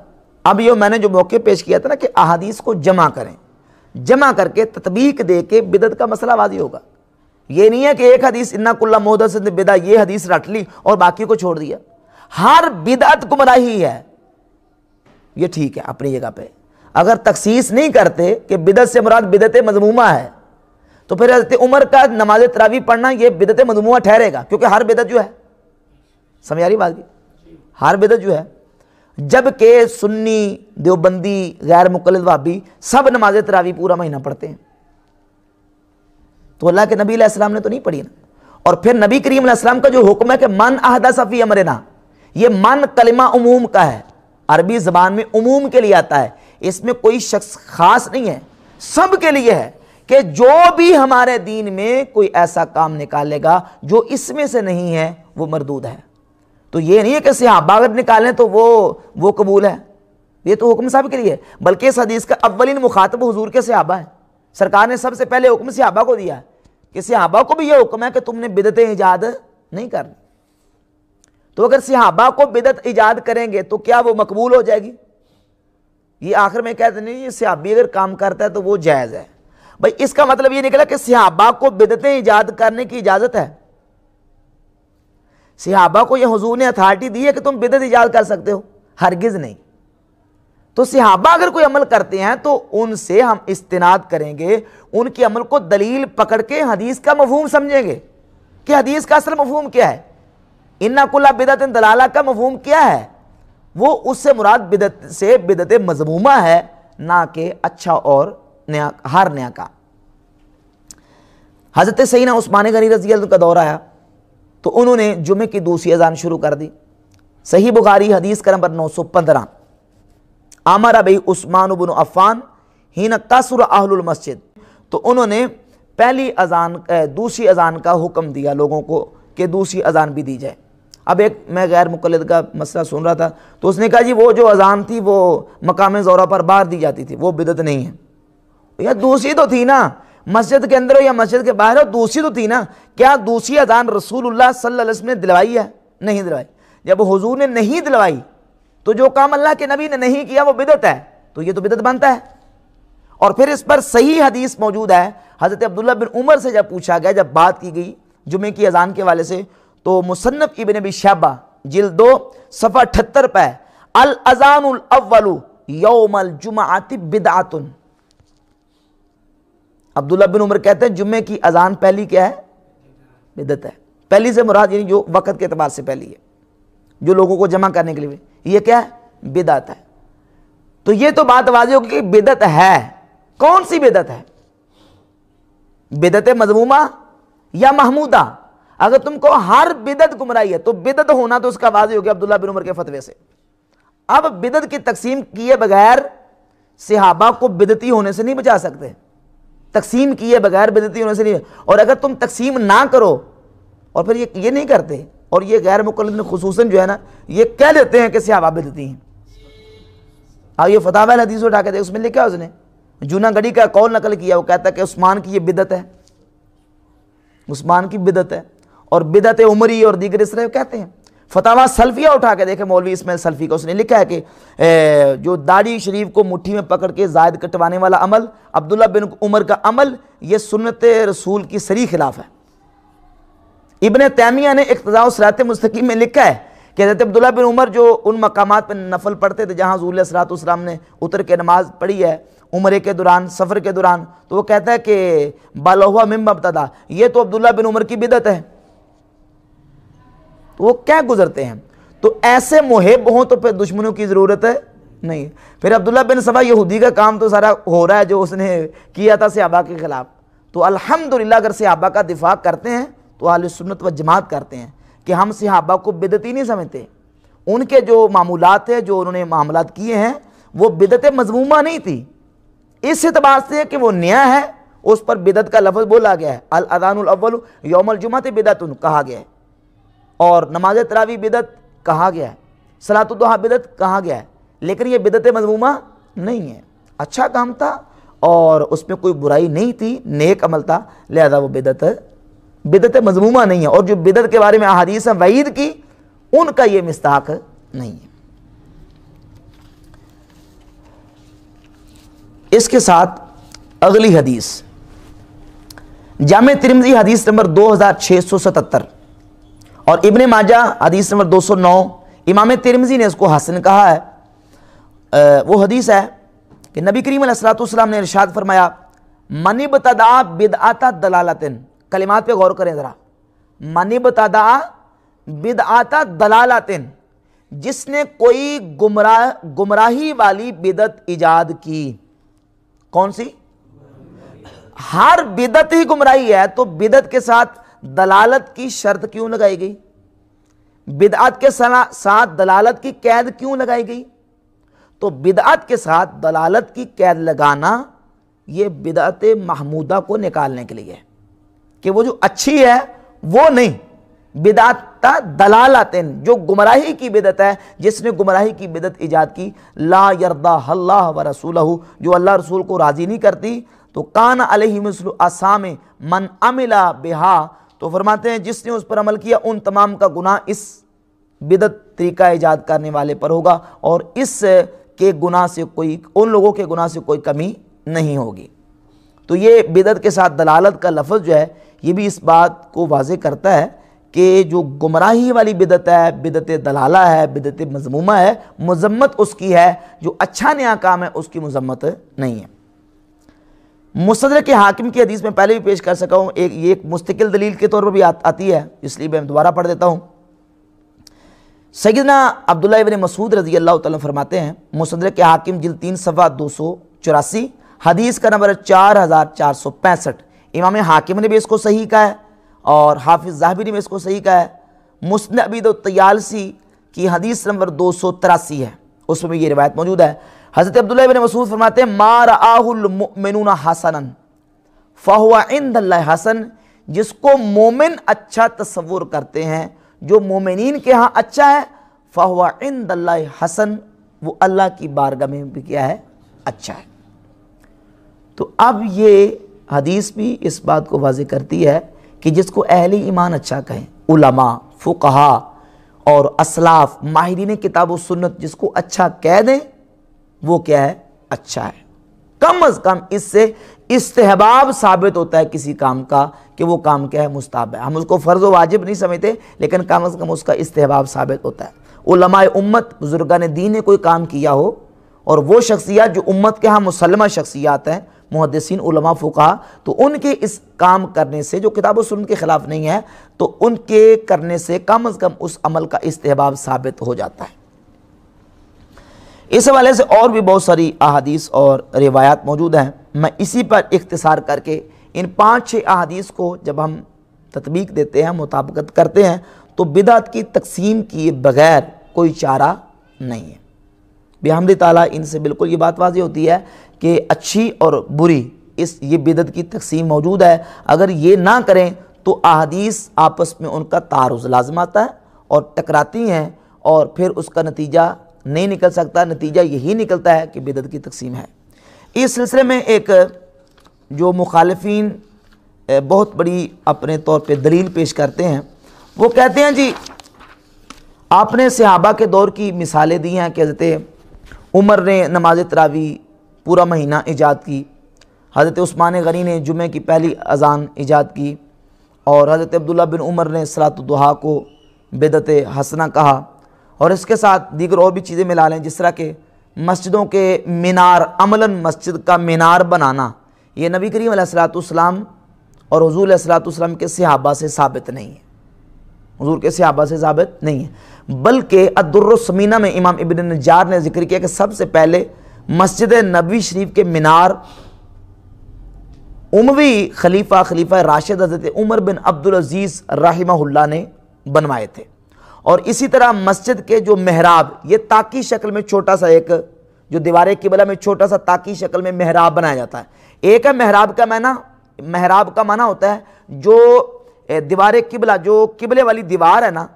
اب یہ میں نے جو موقع پیش کیا تھا نا کہ احادیث کو جمع کریں، جمع کر کے تطبیق دے کے بدعت کا مسئلہ واضح ہوگا۔ یہ نہیں ہے کہ ایک حدیث اِنَّ کُلَّ مُحْدَثَةٍ بِدْعَۃٌ یہ حدیث رٹ لی اور باقی کو چھوڑ دیا۔ ہر بدعت گمراہی ہے، یہ ٹھیک ہے اپنی جگہ پہ۔ اگر تخصیص نہیں کرتے کہ بدعت سے مراد بدعت مذمومہ ہے تو پھر حضرت عمر کا نماز تراویح پڑھنا یہ بدعت مذمومہ ٹھہرے گا، کیونکہ ہر بدعت جو ہے، سمجھ آ رہی بات کی، ہر بدعت جو ہے، جبکہ سنی، دیوبندی، غیر مقلد وہابی سب نماز تراویح پورا مہینہ پڑھتے ہیں، تو اللہ کے نبی علیہ السلام نے تو نہیں پڑھی نا۔ اور پھر نبی کریم علیہ السلام کا جو حکم ہے کہ من احدث فی امرنا، یہ من کلمہ عموم کا ہے، عربی زبان میں عموم کے لیے آتا ہے، اس میں کوئی شخص خاص نہیں ہے، سب کے لیے ہے کہ جو بھی ہمارے دین میں کوئی ایسا کام نکالے گا جو اس میں سے نہیں ہے وہ مردود ہے۔ تو یہ نہیں ہے کہ صحابہ اگر نکالیں تو وہ قبول ہے، یہ تو حکم سب کے لیے ہے، بلکہ اس حدیث کا اولین مخاطب حضور کے صحابہ ہیں۔ سرکار نے سب سے پہلے حکم صحابہ کو دیا ہے کہ صحابہ کو بھی یہ حکم ہے کہ تم نے بدعت ایجاد نہیں کرنی۔ تو اگر صحابہ کو بدعت ایجاد کریں گے تو کیا وہ مقبول ہو جائے گی؟ یہ آخر میں کہتے نہیں یہ صحابی اگر کام کرتا ہے تو وہ جائز ہے۔ بھائی اس کا مطلب یہ نکلا کہ صحابہ کو بدعتیں ایجاد کرنے کی اجازت ہے؟ صحابہ کو یہ حضور نے اتھارٹی دی ہے کہ تم بدعت ایجاد کر سکتے ہو؟ ہرگز نہیں۔ تو صحابہ اگر کوئی عمل کرتے ہیں تو ان سے ہم استناد کریں گے، ان کے عمل کو دلیل پکڑ کے حدیث کا مفہوم سمجھیں گے کہ حدیث کا اصل مفہوم کیا ہے۔ اِنَّ کُلَّ بِدْعَةٍ ضَلَالَۃٍ کا مفہوم کیا ہے؟ وہ اس سے مراد بدعت سے بدعت مذمومہ ہے، نہ کہ اچھا اور نیا، ہر نیا کا۔ حضرت سیدنا عثمان غنی رضی اللہ عنہ کا دور آیا تو انہوں نے جمعے کی دوسری اذان شروع کر دی۔ صحیح بخاری حدیث کا نمبر 915۔ امر بہ عثمان بن عفان حین کثر اہل المسجد، تو انہوں نے پہلی اذان دوسری اذان کا حکم دیا لوگوں کو کہ دوسری اذان بھی دی جائے۔ اب ایک میں غیر مقلد کا مسئلہ سن رہا تھا تو اس نے کہا جی وہ جو اذان تھی وہ مقام زہرہ پر باہر دی جاتی تھی وہ بدعت نہیں ہے۔ یا دوسری تو تھی نا، مسجد کے اندر ہو یا مسجد کے باہر ہو، دوسری تو تھی نا۔ کیا دوسری اذان رسول اللہ صلی اللہ علیہ وسلم نے دلوائی ہے؟ نہیں دلوائی۔ جب حضور نے نہیں دلوائی تو جو کام اللہ کے نبی نے نہیں کیا وہ بدعت ہے، تو یہ تو بدعت بنتا ہے۔ اور پھر اس پر صحیح حدیث موجود ہے، حضرت عبداللہ بن عمر سے جب پوچھا گیا، جب بات کی گئی جمعے کی اذان کے والے سے، تو مصنف ابن ابی شیبہ جلد 2 صفحہ 78 پہ الاذان الاول یوم الجمعۃ بدعۃ، عبداللہ بن عمر کہتے ہیں جمعے کی اذان پہلی کیا ہے؟ بدعت ہے۔ پہلی سے مراد یعنی جو وقت کے اعتبار سے پہلی ہے، جو لوگوں کو جمع کرنے کے لیے، یہ کیا ہے؟ بدعت ہے۔ تو یہ تو بات واضح ہوگی کہ بدعت ہے۔ کون سی بدعت ہے؟ بدعت مذمومہ یا محمودہ؟ اگر تم کو ہر بدعت گمراہی ہے تو بدعت ہونا تو اس کا واضح ہو گیا عبداللہ بن عمر کے فتوے سے۔ اب بدعت کی تقسیم کیے بغیر صحابہ کو بدعتی ہونے سے نہیں بچا سکتے، تقسیم کیے بغیر بدعتی ہونے سے نہیں۔ اور اگر تم تقسیم نہ کرو اور پھر یہ نہیں کرتے، اور یہ غیر مقلد خصوصاً جو ہے نا یہ کہہ لیتے ہیں کہ صحابہ بدعتی ہیں۔ اب یہ فتاوی الحدیث اٹھا کے دے، اس میں لکھا ہے، اس نے جونا گڑی کا قول نقل کیا، وہ کہتا ہے کہ عثمان کی یہ بدعت ہے، عثمان کی بدعت ہے، اور بدعت عمری اور دیگر اس طرح کہتے ہیں۔ فتاوی سلفیہ اٹھا کے دیکھیں مولوی اسماعیل سلفی کا، اس نے لکھا ہے کہ جو داڑھی شریف کو مٹھی میں پکڑ کے زائد کٹوانے والا عمل عبداللہ بن عمر کا عمل، یہ سنت رسول کی صریح خلاف ہے۔ ابن تیمیہ نے اقتضاء الصراط مستقیم میں لکھا ہے کہ حضرت عبداللہ بن عمر جو ان مقامات پہ نفل پڑھتے تھے جہاں حضور علیہ الصلوۃ والسلام نے اتر کے نماز پڑھی ہے عمرے کے دوران، سفر کے دوران، تو وہ کہتا ہے کہ بالہوا مما ابتدا، یہ تو عبداللہ بن عمر کی بدعت ہے۔ تو وہ کیا گزرتے ہیں؟ تو ایسے محب ہوں تو پھر دشمنوں کی ضرورت ہے نہیں۔ پھر عبداللہ بن سبا یہودی کا کام تو سارا ہو رہا ہے جو اس نے کیا تھا صحابہ کے خلاف۔ تو الحمدللہ اگر صحابہ کا دفاع کرتے ہیں تو اہل سنت و جماعت کرتے ہیں کہ ہم صحابہ کو بدعتی نہیں سمجھتے، ان کے جو معمولات ہیں، جو انہوں نے معاملات کیے ہیں، وہ بدعت مذمومہ نہیں تھی، اس اعتبار سے کہ وہ نیا ہے اس پر بدعت کا لفظ بولا گیا ہے۔ الاذان الاول یوم الجمعہ بدعت کہا گیا ہے، اور نماز تراویح بدعت کہا گیا ہے، صلاۃ الضحیٰ بدعت کہا گیا ہے، لیکن یہ بدعت مذمومہ نہیں ہے، اچھا کام تھا اور اس میں کوئی برائی نہیں تھی، نیک عمل تھا، لہذا وہ بدعت مذمومہ نہیں ہے، اور جو بدعت کے بارے میں احادیث وعید کی ان کا یہ مستحق نہیں ہے۔ اس کے ساتھ اگلی حدیث جامع ترمذی حدیث نمبر 2677 اور ابن ماجہ حدیث نمبر 209، امام ترمذی نے اس کو حسن کہا ہے۔ وہ حدیث ہے کہ نبی کریم علیہ الصلوۃ والسلام نے ارشاد فرمایا، من ابتدع بدعۃ دلالۃ، کلمات پہ غور کریں ذرا، من ابتدع بدعۃ دلالۃ، جس نے کوئی گمراہی والی بدعت ایجاد کی۔ کون سی؟ ہر بدعت ہی گمراہی ہے، تو بدعت کے ساتھ دلالت کی شرط کیوں لگائی گئی؟ بدعت کے ساتھ دلالت کی قید کیوں لگائی گئی؟ تو بدعت کے ساتھ دلالت کی قید لگانا یہ بدعت محمودہ کو نکالنے کے لیے ہے، کہ وہ جو اچھی ہے وہ نہیں، بدعت دلالت، جو گمراہی کی بدعت ہے، جس نے گمراہی کی بدعت ایجاد کی، لا یرضا اللہ ورسولہ، جو اللہ رسول کو راضی نہیں کرتی، تو کان علیہ مثل آثام من عمل بہا، تو فرماتے ہیں جس نے اس پر عمل کیا ان تمام کا گناہ اس بدعت طریقہ ایجاد کرنے والے پر ہوگا، اور اس کے گناہ سے ان لوگوں کے گناہ سے کوئی کمی نہیں ہوگی۔ تو یہ بدعت کے ساتھ دلالت کا لفظ جو ہے یہ بھی اس بات کو واضح کرتا ہے کہ جو گمراہی والی بدعت ہے، بدعت دلالہ ہے، بدعت مذمومہ ہے، مذمت اس کی ہے، جو اچھا نیا کام ہے اس کی مذمت نہیں ہے۔ مستدرک حاکم کی حدیث میں پہلے بھی پیش کر سکا ہوں، یہ ایک مستقل دلیل کے طور پر بھی آتی ہے، اس لیے میں دوبارہ پڑھ دیتا ہوں۔ سیدنا عبداللہ ابن مسعود رضی اللہ تعالیٰ فرماتے ہیں، مستدرک حاکم جلد 3 صفحہ 284، حدیث کا نمبر 4465، امام حاکم نے بھی اس کو صحیح کہا ہے اور حافظ ذہبی نے بھی اس کو صحیح کہا ہے۔ مسند ابی داؤد الطیالسی کی حدیث نمبر 283 ہے، اس میں بھی یہ روایت موجود ہے۔ حضرت عبداللہ ابن مسعود فرماتے ہیں، ما رآہ المؤمنون حسنا فہو عند اللہ حسن، جس کو مومن اچھا تصور کرتے ہیں، جو مومنین کے ہاں اچھا ہے، فہو عند اللہ حسن، وہ اللہ کی بارگاہ میں بھی کیا ہے؟ اچھا ہے۔ تو اب یہ حدیث بھی اس بات کو واضح کرتی ہے کہ جس کو اہل ایمان اچھا کہیں، علماء، فقہا اور اسلاف، ماہرین کتاب و سنت جس کو اچھا کہہ دیں وہ کیا ہے؟ اچھا ہے۔ کم از کم اس سے استحباب ثابت ہوتا ہے کسی کام کا کہ وہ کام کیا ہے؟ مستحب ہے۔ ہم اس کو فرض و واجب نہیں سمجھتے، لیکن کم از کم اس کا استحباب ثابت ہوتا ہے۔ علماء امت، بزرگان دین نے کوئی کام کیا ہو، اور وہ شخصیات جو امت کے ہاں مسلمہ شخصیات ہیں، محدثین، علماء، فقہا، تو ان کے اس کام کرنے سے جو کتاب و سنت کے خلاف نہیں ہے، تو ان کے کرنے سے کم از کم اس عمل کا استحباب ثابت ہو جاتا ہے۔ اس حوالے سے اور بھی بہت ساری احادیث اور روایات موجود ہیں، میں اسی پر اختصار کر کے ان 5-6 احادیث کو جب ہم تطبیق دیتے ہیں، مطابقت کرتے ہیں، تو بدعت کی تقسیم کیے بغیر کوئی چارہ نہیں ہے۔ بحمد تعالیٰ ان سے بالکل یہ بات واضح ہوتی ہے کہ اچھی اور بری یہ بدعت کی تقسیم موجود ہے۔ اگر یہ نہ کریں تو احادیث آپس میں ان کا تعارض لازم آتا ہے اور ٹکراتی ہیں، اور پھر اس کا نتیجہ نہیں نکل سکتا، نتیجہ یہی نکلتا ہے کہ بدعت کی تقسیم ہے۔ اس سلسلے میں ایک جو مخالفین بہت بڑی اپنے طور پہ دلیل پیش کرتے ہیں، وہ کہتے ہیں جی آپ نے صحابہ کے دور کی مثالیں دی ہیں کہ حضرت عمر نے نماز تراویح پورا مہینہ ایجاد کی، حضرت عثمان غنی نے جمعہ کی پہلی اذان ایجاد کی، اور حضرت عبداللہ بن عمر نے صلاۃ الضحیٰ کو بدعت حسنہ کہا، اور اس کے ساتھ دیگر اور بھی چیزیں ملا لیں، جس طرح کہ مسجدوں کے مینار، عملاً مسجد کا مینار بنانا، یہ نبی کریم علیہ الصلوۃ والسلام اور حضور علیہ الصلوۃ والسلام کے صحابہ سے ثابت نہیں ہے، حضور کے صحابہ سے ثابت نہیں ہے، بلکہ الدر الثمینہ میں امام ابن نجار نے ذکر کیا کہ سب سے پہلے مسجد نبوی شریف کے مینار اموی خلیفہ راشد حضرت عمر بن عبدالعزیز رحمہ اللہ نے بنوائے تھے، اور اسی طرح مسجد کے جو محراب، یہ تاکی شکل میں چھوٹا سا ایک جو دیوار قبلہ میں چھوٹا سا تاکی شکل میں محراب بنایا جاتا ہے. ایک ہے محراب کا معنی، محراب کا معنی ہوتا ہے جو دیوار قبلہ، جو قبلے والی دیوار ہے نا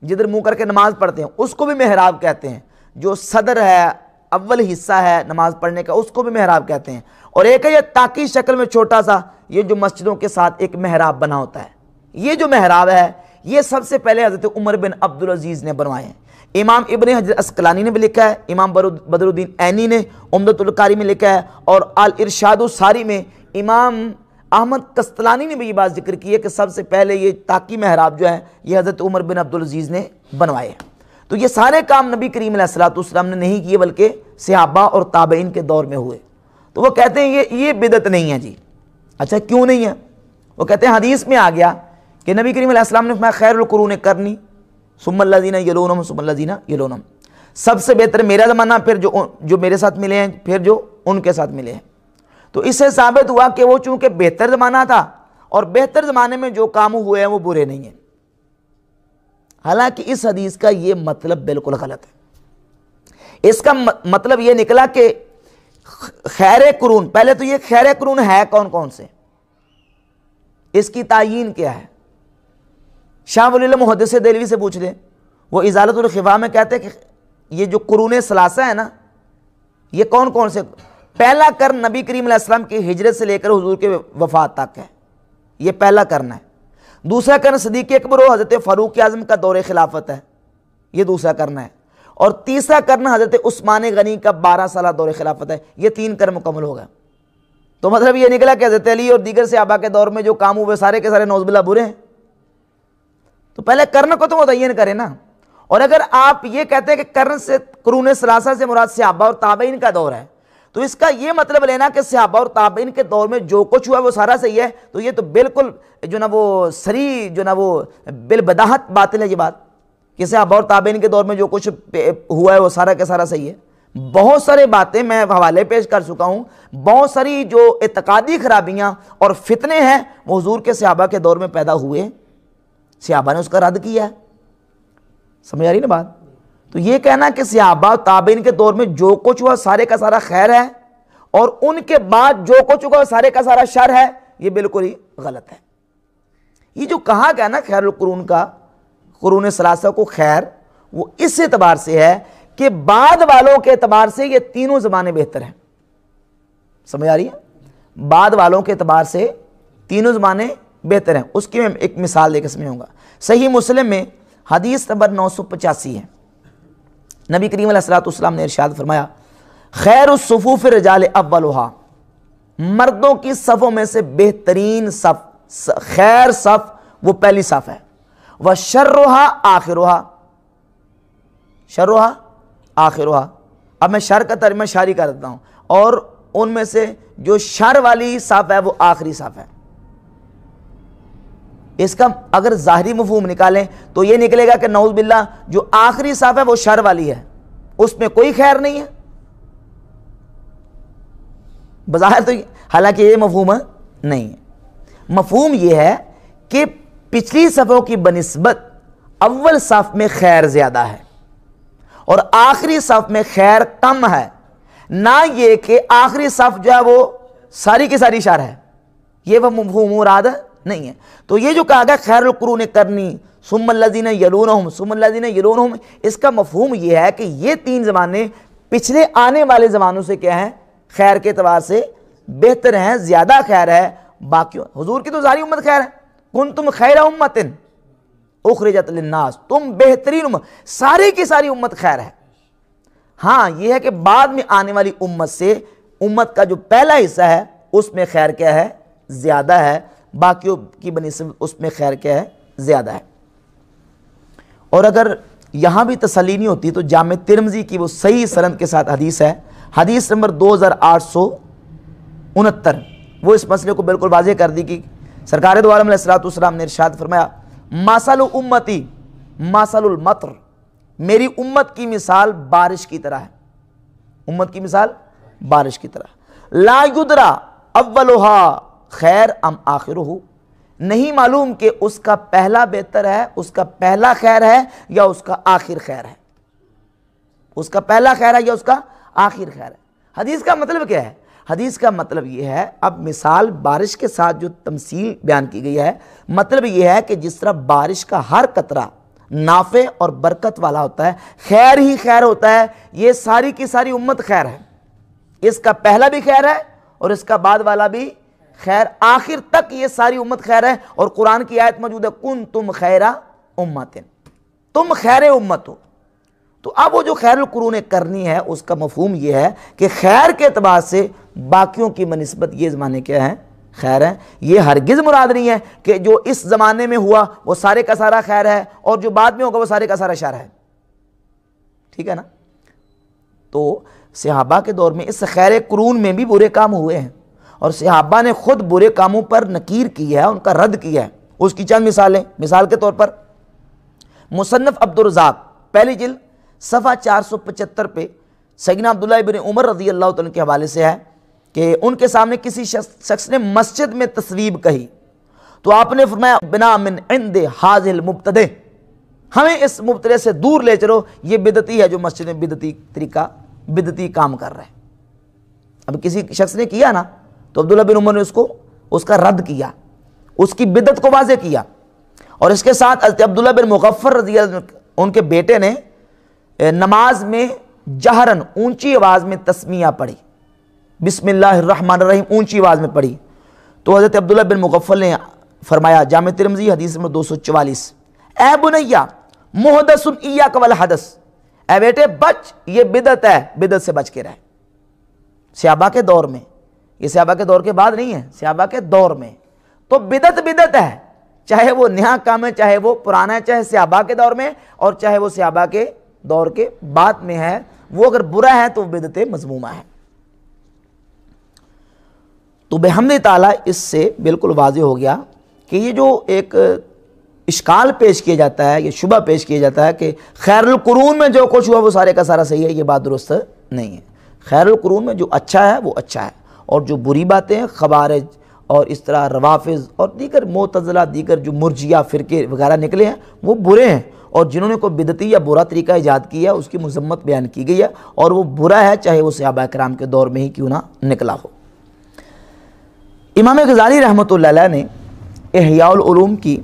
جدھر منہ کر کے نماز پڑھتے ہیں، اس کو بھی محراب کہتے ہیں. جو صدر ہے، اول حصہ ہے نماز پڑھنے کا، اس کو بھی محراب کہتے ہیں. اور ایک ہے یہ تاکی شکل میں چھوٹا سا، یہ جو مسجدوں کے ساتھ ایک محراب بنا ہوتا ہے. یہ جو محراب ہے یہ سب سے پہلے حضرت عمر بن عبدالعزیز نے بنوائے ہیں. امام ابن حجر اسقلانی نے بھی لکھا ہے، امام بدر الدین عینی نے عمدۃ القاری میں لکھا ہے، اور الارشاد الساری میں امام احمد قسطلانی نے بھی یہ بات ذکر کی ہے کہ سب سے پہلے یہ تاکی محراب جو ہے یہ حضرت عمر بن عبدالعزیز نے بنوائے ہیں. تو یہ سارے کام نبی کریم علیہ الصلوۃ والسلام نے نہیں کیے بلکہ صحابہ اور تابعین کے دور میں ہوئے. تو وہ کہتے ہیں یہ بدعت نہیں ہے جی. اچھا کیوں نہیں ہے؟ وہ کہتے ہیں حدیث میں آ گیا کہ نبی کریم علیہ السلام نے فرمایا خیر القرون قرنی ثم الذین یلونہم ثم الذین یلونہم، سب سے بہتر میرا زمانہ، پھر جو میرے ساتھ ملے ہیں، پھر جو ان کے ساتھ ملے ہیں. تو اس سے ثابت ہوا کہ وہ چونکہ بہتر زمانہ تھا اور بہتر زمانے میں جو کام ہوئے ہیں وہ برے نہیں ہیں. حالانکہ اس حدیث کا یہ مطلب بالکل غلط ہے. اس کا مطلب یہ نکلا کہ خیر قرون، پہلے تو یہ خیر قرون ہے کون کون سے، اس کی تعیین کیا ہے؟ شاہ ولی اللہ محدث دہلوی سے پوچھ لیں، وہ ازالۃ الخفا میں کہتے ہیں کہ یہ جو قرون ثلاثہ ہے نا یہ کون کون سے؟ پہلا قرن نبی کریم علیہ السلام کی ہجرت سے لے کر حضور کے وفات تک ہے، یہ پہلا قرن ہے. دوسرا قرن صدیق اکبر و حضرت فاروق اعظم کا دور خلافت ہے، یہ دوسرا قرن ہے. اور تیسرا قرن حضرت عثمان غنی کا 12 سالہ دور خلافت ہے. یہ 3 قرن مکمل ہو گئے. تو مطلب یہ نکلا کہ حضرت علی اور دیگر صحابہ کے دور میں جو کام ہوئے سارے کے سارے نعوذ باللہ برے ہیں. تو پہلے قرن کو تو متعین کریں نا. اور اگر آپ یہ کہتے ہیں کہ قرن سے قرون ثلاثہ سے مراد صحابہ اور تابعین کا دور ہے، تو اس کا یہ مطلب لینا کہ صحابہ اور تابعین کے دور میں جو کچھ ہوا وہ سارا صحیح ہے، تو یہ تو بالکل جو نا وہ سری جو نا وہ بالبداہت باطل ہے یہ بات کہ صحابہ اور تابعین کے دور میں جو کچھ ہوا ہے وہ سارا کا سارا صحیح ہے. بہت سارے باتیں میں حوالے پیش کر چکا ہوں، بہت ساری جو اعتقادی خرابیاں اور فتنے ہیں وہ حضور کے صحابہ کے دور میں پیدا ہوئے، صحابہ نے اس کا رد کیا ہے. سمجھ آ رہی نا بات؟ تو یہ کہنا کہ صحابہ تابعین کے دور میں جو کچھ ہوا سارے کا سارا خیر ہے اور ان کے بعد جو کچھ ہوا سارے کا سارا شر ہے، یہ بالکل ہی غلط ہے. یہ جو کہا گیا نا خیر القرون کا، قرون ثلاثہ کو خیر، وہ اس اعتبار سے ہے کہ بعد والوں کے اعتبار سے یہ تینوں زمانے بہتر ہیں. سمجھ آ رہی ہے؟ بعد والوں کے اعتبار سے تینوں زمانے بہتر ہیں. اس کی میں ایک مثال دے کے سمجھاؤں گا. صحیح مسلم میں حدیث نمبر 985 ہے. نبی کریم علیہ الصلوۃ والسلام نے ارشاد فرمایا خیر الصفوف الرجال اولھا، مردوں کی صفوں میں سے بہترین صف، خیر صف وہ پہلی صف ہے. وشرھا آخرھا، شرھا آخرھا. اب میں شر کا ترجمہ شاری کر دیتا ہوں، اور ان میں سے جو شر والی صف ہے وہ آخری صف ہے. اس کا اگر ظاہری مفہوم نکالیں تو یہ نکلے گا کہ نعوذ باللہ جو آخری صف ہے وہ شر والی ہے، اس میں کوئی خیر نہیں ہے بظاہر. تو حالانکہ یہ مفہوم نہیں ہے. مفہوم یہ ہے کہ پچھلی صفوں کی بنسبت اول صف میں خیر زیادہ ہے اور آخری صف میں خیر کم ہے، نہ یہ کہ آخری صف جو ہے وہ ساری کی ساری شر ہے. یہ وہ مفہوم مراد نہیں ہے. تو یہ جو کہا گیا خیر القرون قرنی ثم الذین یلونہم ثم الذین یلونہم، اس کا مفہوم یہ ہے کہ یہ 3 زمانے پچھلے آنے والے زمانوں سے کیا ہیں؟ خیر کے اعتبار سے بہتر ہیں، زیادہ خیر ہے. باقی حضور کی تو ساری امت خیر ہے. کنتم خیر امت اخرجت للناس، تم بہترین امت، ساری کی ساری امت خیر ہے. ہاں یہ ہے کہ بعد میں آنے والی امت سے امت کا جو پہلا حصہ ہے اس میں خیر کیا ہے؟ زیادہ ہے. باقیوں کی بنسبت اس میں خیر کیا ہے؟ زیادہ ہے. اور اگر یہاں بھی تسلی نہیں ہوتی تو جامع ترمذی کی وہ صحیح سند کے ساتھ حدیث ہے، حدیث نمبر 2869، وہ اس مسئلے کو بالکل واضح کر دی کہ سرکار دو عالم علیہ الصلوۃ والسلام نے ارشاد فرمایا مثل امتی مثل المطر، میری امت کی مثال بارش کی طرح ہے. امت کی مثال بارش کی طرح. لا یدرا اولھا خیر ام آخرہ، نہیں معلوم کہ اس کا پہلا بہتر ہے، اس کا پہلا خیر ہے یا اس کا آخر خیر ہے، اس کا پہلا خیر ہے یا اس کا آخر خیر ہے۔ حدیث کا مطلب کیا ہے؟ حدیث کا مطلب یہ ہے، اب مثال بارش کے ساتھ جو تمثیل بیان کی گئی ہے، مطلب یہ ہے کہ جس طرح بارش کا ہر قطرہ نافع اور برکت والا ہوتا ہے، خیر ہی خیر ہوتا ہے، یہ ساری کی ساری امت خیر ہے، اس کا پہلا بھی خیر ہے اور اس کا بعد والا بھی خیر، آخر تک یہ ساری امت خیر ہے۔ اور قرآن کی آیت موجود ہے، کنتم خیر امت، تم خیر امت ہو۔ تو اب وہ جو خیر القرون کرنی ہے، اس کا مفہوم یہ ہے کہ خیر کے اعتبار سے باقیوں کی بنسبت یہ زمانے کیا ہیں؟ خیر ہے۔ یہ ہرگز مراد نہیں ہے کہ جو اس زمانے میں ہوا وہ سارے کا سارا خیر ہے اور جو بعد میں ہوگا وہ سارے کا سارا شر ہے، ٹھیک ہے نا؟ تو صحابہ کے دور میں اس خیر قرون میں بھی برے کام ہوئے ہیں اور صحابہ نے خود برے کاموں پر نکیر کی ہے، ان کا رد کیا ہے۔ اس کی چند مثالیں، مثال کے طور پر مصنف عبدالرزاق پہلی جلد صفحہ 475 پہ سیدنا عبداللہ ابن عمر رضی اللہ تعالیٰ کے حوالے سے ہے کہ ان کے سامنے کسی شخص نے مسجد میں تصویب کہی تو آپ نے فرمایا بنا من عند حاذ المبتدع، ہمیں اس مبتدع سے دور لے چلو، یہ بدعتی ہے جو مسجد میں بدعتی طریقہ بدعتی کام کر رہا ہے۔ اب کسی شخص نے کیا نا تو عبداللہ بن عمر نے اس کا رد کیا، اس کی بدعت کو واضح کیا، اور اس کے ساتھ حضرت عبداللہ بن مغفر رضی اللہ عنہ ان کے بیٹے نے نماز میں جہرن اونچی آواز میں تسمیہ پڑھی، بسم اللہ الرحمن الرحیم اونچی آواز میں پڑھی، تو حضرت عبداللہ بن مغفل نے فرمایا، جامع ترمذی حدیث نمبر 244، اے بنیا محدث ایاک والحدث، اے بیٹے بچ، یہ بدعت ہے، بدعت سے بچ کے رہے۔ صحابہ کے دور میں، یہ صحابہ کے دور کے بعد نہیں ہے، صحابہ کے دور میں تو بدعت بدعت ہے، چاہے وہ نیا کام ہے، چاہے وہ پرانا ہے، چاہے صحابہ کے دور میں اور چاہے وہ صحابہ کے دور کے بعد میں ہے، وہ اگر برا ہے تو بدعت مذمومہ ہے۔ تو بحمد تعالیٰ اس سے بالکل واضح ہو گیا کہ یہ جو ایک اشکال پیش کیا جاتا ہے، یہ شبہ پیش کیا جاتا ہے کہ خیر القرون میں جو کچھ ہوا وہ سارے کا سارا صحیح ہے، یہ بات درست نہیں ہے۔ خیر القرون میں جو اچھا ہے وہ اچھا ہے، اور جو بری باتیں ہیں خوارج اور اس طرح روافظ اور دیگر معتزلہ، دیگر جو مرجیہ فرقے وغیرہ نکلے ہیں وہ برے ہیں، اور جنہوں نے کوئی بدعتی یا برا طریقہ ایجاد کیا اس کی مذمت بیان کی گئی ہے، اور وہ برا ہے چاہے وہ صحابہ کرام کے دور میں ہی کیوں نہ نکلا ہو۔ امام غزالی رحمۃ اللہ علیہ نے احیاء العلوم کی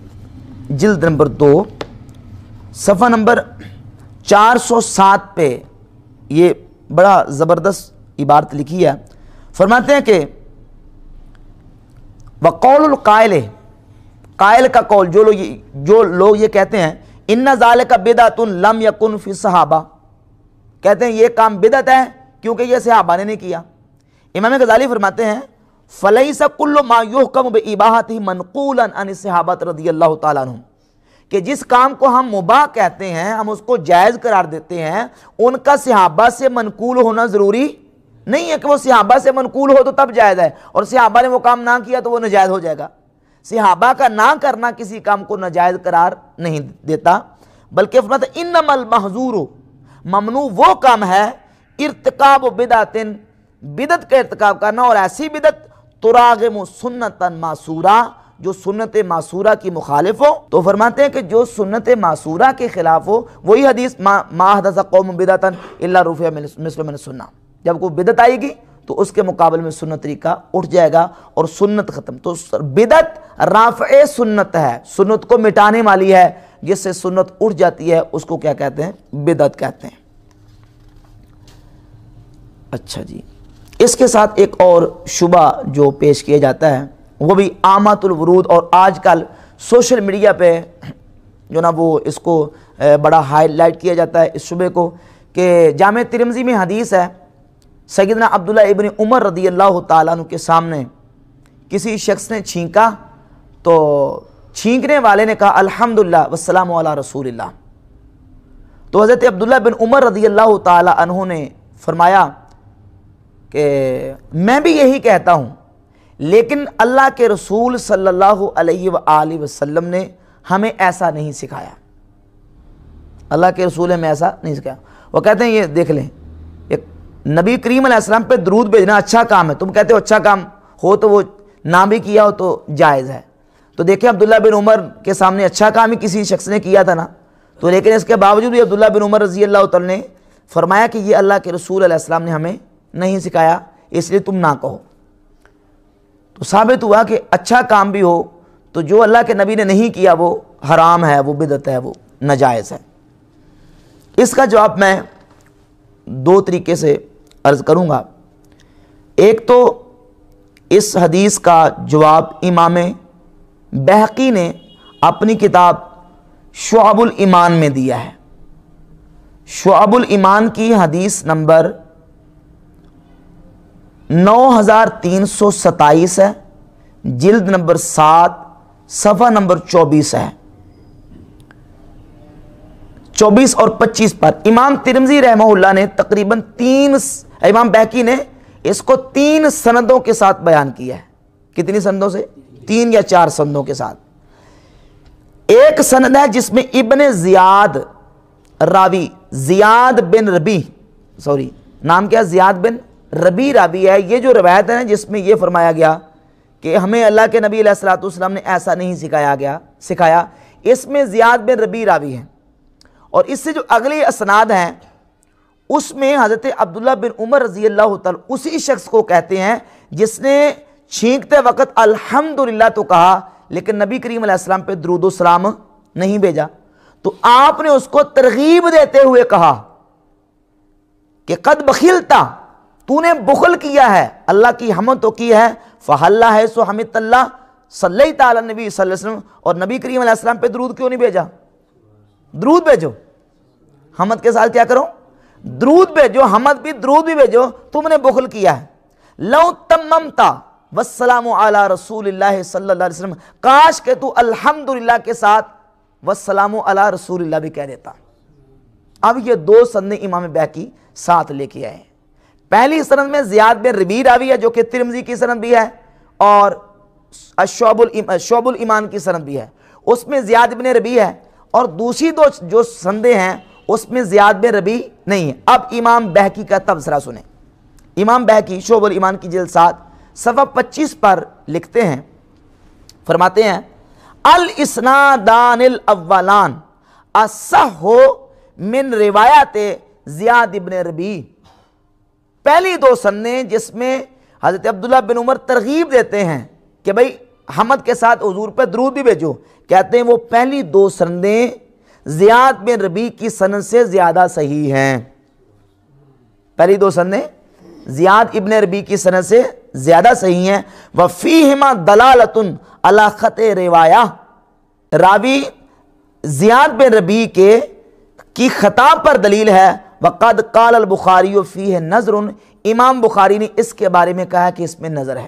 جلد نمبر 2 صفحہ نمبر 407 پہ یہ بڑا زبردست عبارت لکھی ہے، فرماتے ہیں کہ وقول القائل، قائل کا قول، جو لوگ یہ کہتے ہیں ان ذالک بدعۃ لم یکن فی الصحابہ، کہتے ہیں یہ کام بدعت ہے کیونکہ یہ صحابہ نے نہیں کیا۔ امام غزالی فرماتے ہیں فلیس کل ما یحکم باباحتہ منقولا عن الصحابہ رضی اللہ تعالیٰ عنہم، کہ جس کام کو ہم مباح کہتے ہیں، ہم اس کو جائز قرار دیتے ہیں، ان کا صحابہ سے منقول ہونا ضروری نہیں ہے کہ وہ صحابہ سے منقول ہو تو تب جائز ہے، اور صحابہ نے وہ کام نہ کیا تو وہ ناجائز ہو جائے گا۔ صحابہ کا نہ کرنا کسی کام کو ناجائز قرار نہیں دیتا، بلکہ فرماتا ہے انما المحظور، ممنوع وہ کام ہے ارتکاب بدعت، بدعت کا ارتکاب کرنا، اور ایسی بدعت تراغم سنتا معصورہ، جو سنت معصورہ کی مخالف ہو۔ تو فرماتے ہیں کہ جو سنت معصورہ کے خلاف ہو، وہی حدیث ما احدث قوم بدعتا الا رفع مثل من السنہ، جب کوئی بدعت آئے گی تو اس کے مقابل میں سنت طریقہ اٹھ جائے گا اور سنت ختم۔ تو بدعت رافع سنت ہے، سنت کو مٹانے والی ہے، جس سے سنت اٹھ جاتی ہے اس کو کیا کہتے ہیں؟ بدعت کہتے ہیں۔ اچھا جی، اس کے ساتھ ایک اور شبہ جو پیش کیا جاتا ہے وہ بھی عامات الورود، اور آج کل سوشل میڈیا پہ جو نا وہ اس کو بڑا ہائی لائٹ کیا جاتا ہے اس شبے کو، کہ جامع ترمذی میں حدیث ہے سیدنا عبداللہ ابن عمر رضی اللہ تعالیٰ عنہ کے سامنے کسی شخص نے چھینکا تو چھینکنے والے نے کہا الحمدللہ والسلام علی رسول اللہ، تو حضرت عبداللہ بن عمر رضی اللہ تعالیٰ عنہ نے فرمایا کہ میں بھی یہی کہتا ہوں، لیکن اللہ کے رسول صلی اللہ علیہ وآلہ وسلم نے ہمیں ایسا نہیں سکھایا، اللہ کے رسول نے ہمیں ایسا نہیں سکھایا۔ وہ کہتے ہیں یہ دیکھ لیں، ایک نبی کریم علیہ السلام پہ درود بھیجنا اچھا کام ہے، تم کہتے ہو اچھا کام ہو تو وہ نہ بھی کیا ہو تو جائز ہے، تو دیکھیں عبداللہ بن عمر کے سامنے اچھا کام ہی کسی شخص نے کیا تھا نا، تو لیکن اس کے باوجود بھی عبداللہ بن عمر رضی اللہ تعالیٰ نے فرمایا کہ یہ اللہ کے رسول علیہ السلام نے ہمیں نہیں سکھایا، اس لیے تم نہ کہو۔ تو ثابت ہوا کہ اچھا کام بھی ہو تو جو اللہ کے نبی نے نہیں کیا وہ حرام ہے، وہ بدعت ہے، وہ ناجائز ہے۔ اس کا جواب میں دو طریقے سے عرض کروں گا۔ ایک تو اس حدیث کا جواب امام بہقی نے اپنی کتاب شعب الایمان میں دیا ہے۔ شعب الایمان کی حدیث نمبر 9327 ہے، جلد نمبر 7 صفحہ نمبر 24 ہے۔ 24 اور 25 پر امام ترمذی رحمہ اللہ نے تقریباً امام بہقی نے اس کو 3 سندوں کے ساتھ بیان کیا ہے۔ کتنی سندوں سے؟ 3 یا 4 سندوں کے ساتھ۔ ایک سند ہے جس میں ابن زیاد راوی، زیاد بن ربی، نام کیا؟ زیاد بن ربی راوی ہے۔ یہ جو روایت ہے نا جس میں یہ فرمایا گیا کہ ہمیں اللہ کے نبی علیہ الصلوۃ والسلام نے ایسا نہیں سکھایا، اس میں زیاد بن ربی راوی ہے۔ اور اس سے جو اگلی اسناد ہیں اس میں حضرت عبداللہ بن عمر رضی اللہ تعالیٰ اسی شخص کو کہتے ہیں جس نے چھینکتے وقت الحمدللہ تو کہا لیکن نبی کریم علیہ السلام پہ درود و سلام نہیں بھیجا، تو آپ نے اس کو ترغیب دیتے ہوئے کہا کہ قد بخلتا، تو نے بخل کیا ہے، اللہ کی حمد تو کی ہے، فحلہ ہے سو حمد اللہ صلیت علی نبی صلی اللہ علیہ وسلم، اور نبی کریم علیہ السلام پہ درود کیوں نہیں بھیجا؟ درود بھیجو، حمد کے ساتھ کیا کرو؟ درود بھیجو، حمد بھی درود بھی بھیجو، تم نے بخل کیا ہے۔ لو تممتا والسلام علی رسول اللہ صلی اللہ علیہ وسلم، کاش کہ تو الحمدللہ کے ساتھ والسلام علی رسول اللہ بھی کہہ دیتا۔ اب یہ 2 سندیں امام بہقی ساتھ لے کے آئے ہیں۔ پہلی سند میں زیاد بن ربی راوی ہے جو کہ ترمذی کی سند بھی ہے اور شعب الایمان کی سند بھی ہے، اس میں زیاد بن ربی ہے، اور دوسری 2 جو سندیں ہیں اس میں زیاد بن ربی نہیں ہے۔ اب امام بہقی کا تبصرہ سنیں۔ امام بہقی شعب الایمان کی جلد 7 صفحہ 25 پر لکھتے ہیں، فرماتے ہیں الاسنادان الاولان اصح من روایت زیاد بن ربی، پہلی 2 سندیں جس میں حضرت عبداللہ بن عمر ترغیب دیتے ہیں کہ بھئی حمد کے ساتھ حضور پہ درود بھی بھیجو، کہتے ہیں وہ پہلی 2 سندیں زیاد بن ربی کی سند سے زیادہ صحیح ہیں۔ پہلی 2 سندیں زیاد ابن ربی کی سند سے زیادہ صحیح ہیں۔ وَفِيهِمَا دَلَالَةٌ عَلَى خَطِ رِوَایَةٍ، راوی زیاد بن ربی کی خطا پر دلیل ہے۔ وَقَدْ قَالَ الْبُخَارِيُّ فِيهِ نَظْرٌ، امام بخاری نے اس کے بارے میں کہا کہ اس میں نظر ہے،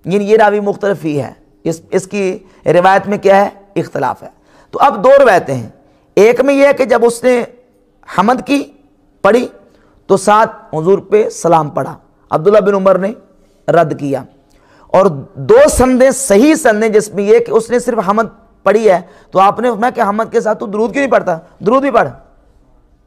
یعنی یہ راوی مختلف ہی ہے، اس کی روایت میں کیا ہے؟ اختلاف ہے۔ تو اب 2 روایتیں ہیں، ایک میں یہ ہے کہ جب اس نے حمد کی پڑھی تو ساتھ حضور پہ سلام پڑھا، عبداللہ بن عمر نے رد کیا، اور 2 سندیں صحیح سندیں جس میں یہ کہ اس نے صرف حمد پڑھی ہے تو آپ نے فرمایا کہ حمد کے ساتھ تو درود کیوں نہیں پڑھتا؟ درود بھی پڑھ،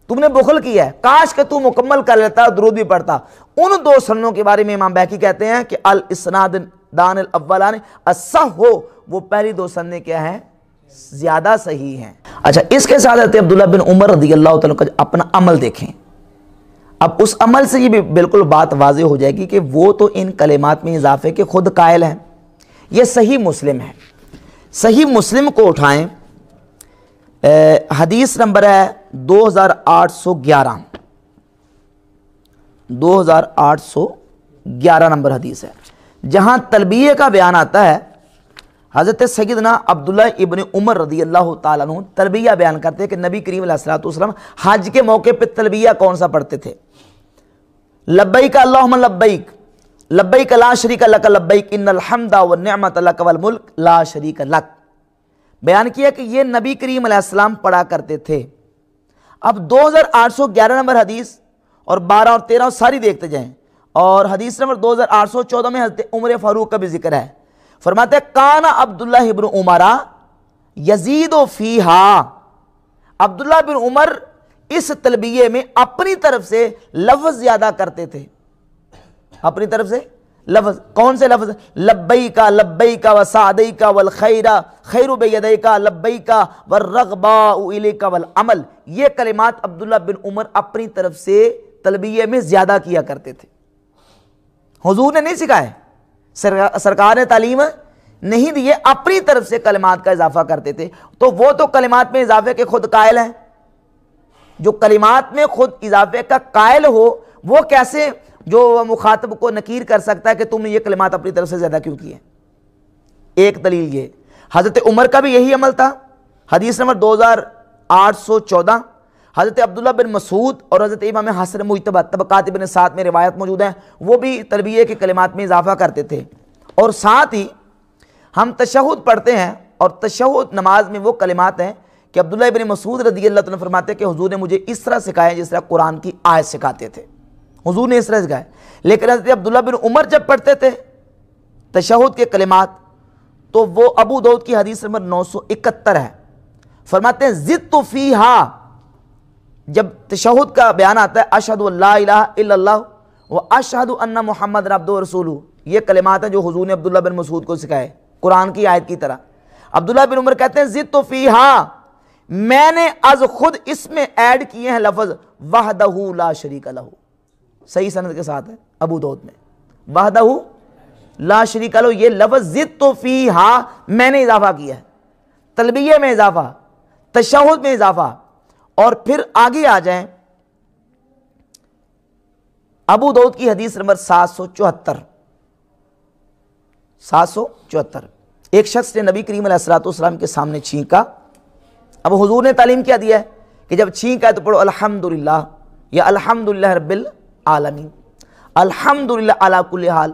تم نے بخل کیا ہے، کاش کہ تو مکمل کر لیتا درود بھی پڑھتا۔ ان 2 سندوں کے بارے میں امام بہقی کہتے ہیں کہ الاسنادان الاولان اصح ہو، وہ پہلی 2 سندیں کیا ہیں؟ زیادہ صحیح ہیں۔ اچھا، اس کے ساتھ عبداللہ بن عمر رضی اللہ تعالیٰ کا اپنا عمل دیکھیں۔ اب اس عمل سے یہ بھی بالکل بات واضح ہو جائے گی کہ وہ تو ان کلمات میں اضافے کے خود قائل ہیں۔ یہ صحیح مسلم ہے، صحیح مسلم کو اٹھائیں، حدیث نمبر ہے 2811، 2811 نمبر حدیث ہے، جہاں تلبیہ کا بیان آتا ہے۔ حضرت سیدنا عبداللہ ابن عمر رضی اللہ تعالیٰ عنہ تلبیہ بیان کرتے ہیں کہ نبی کریم علیہ الصلوۃ والسلام حج کے موقع پہ تلبیہ کون سا پڑھتے تھے؟ لبیک اللہم لبیک، لبیک لا شریک لک لبیک، ان الحمد والنعمت لک والملک لا شریک لک، بیان کیا کہ یہ نبی کریم علیہ السلام پڑھا کرتے تھے۔ اب 2811 نمبر حدیث اور 12 اور 13 ساری دیکھتے جائیں، اور حدیث نمبر 2814 میں حضرت عمر فاروق کا بھی ذکر ہے۔ فرماتے ہیں کان عبداللہ ابن عمر یزید فیہا، عبداللہ بن عمر اس تلبیہ میں اپنی طرف سے لفظ زیادہ کرتے تھے، اپنی طرف سے لفظ کون سے لفظ؟ لبیک لبیک وسعدیک والخیر خیر بیدیک لبیک والرغباء الیک والعمل. یہ کلمات عبداللہ بن عمر اپنی طرف سے تلبیہ میں زیادہ کیا کرتے تھے. حضور نے نہیں سکھائے, سرکار نے تعلیم نہیں دی, اپنی طرف سے کلمات کا اضافہ کرتے تھے. تو وہ تو کلمات میں اضافے کے خود قائل ہیں. جو کلمات میں خود اضافے کا قائل ہو وہ کیسے جو مخاطب کو نکیر کر سکتا ہے کہ تم نے یہ کلمات اپنی طرف سے زیادہ کیوں کیے؟ ایک دلیل یہ. حضرت عمر کا بھی یہی عمل تھا. حدیث نمبر 2814 حضرت عبداللہ بن مسعود اور حضرت امام حسن مجتبی طبقات ابن سعد میں روایت موجود ہیں, وہ بھی تلبیہ کے کلمات میں اضافہ کرتے تھے. اور ساتھ ہی ہم تشہد پڑھتے ہیں, اور تشہد نماز میں وہ کلمات ہیں کہ عبداللہ بن مسعود رضی اللہ عنہ فرماتے ہیں کہ حضور نے مجھے اس طرح سکھایا جس طرح قرآن کی آیت سکھاتے تھے. حضور نے اس طرح سکھایا. لیکن حضرت عبداللہ بن عمر جب پڑھتے تھے تشہد کے کلمات تو وہ ابو داؤد کی حدیث نمبر 971 ہے, فرماتے ہیں زدت فیہا. جب تشہد کا بیان آتا ہے اشہد ان لا الہ الا اللہ و اشہد ان محمد عبدہ و رسولہ, یہ کلمات ہیں جو حضور نے عبداللہ بن مسعود کو سکھائے قرآن کی آیت کی طرح. عبداللہ بن عمر کہتے ہیں زدت فیہا, میں نے از خود اس میں ایڈ کیے ہیں لفظ وحدہ لا شریک لہ. صحیح سند کے ساتھ ہے ابو داؤد میں, وحدہ لا شریک لہ, یہ لفظ زدت فیہا میں نے اضافہ کیا ہے. تلبیہ میں اضافہ, تشہد میں اضافہ. اور پھر آگے آ جائیں ابو داؤد کی حدیث نمبر 774. ایک شخص نے نبی کریم علیہ السلام کے سامنے چھینکا. اب حضور نے تعلیم کیا دیا ہے کہ جب چھینکا ہے تو پڑھو الحمدللہ یا الحمدللہ رب العالمین, الحمدللہ علی کل حال.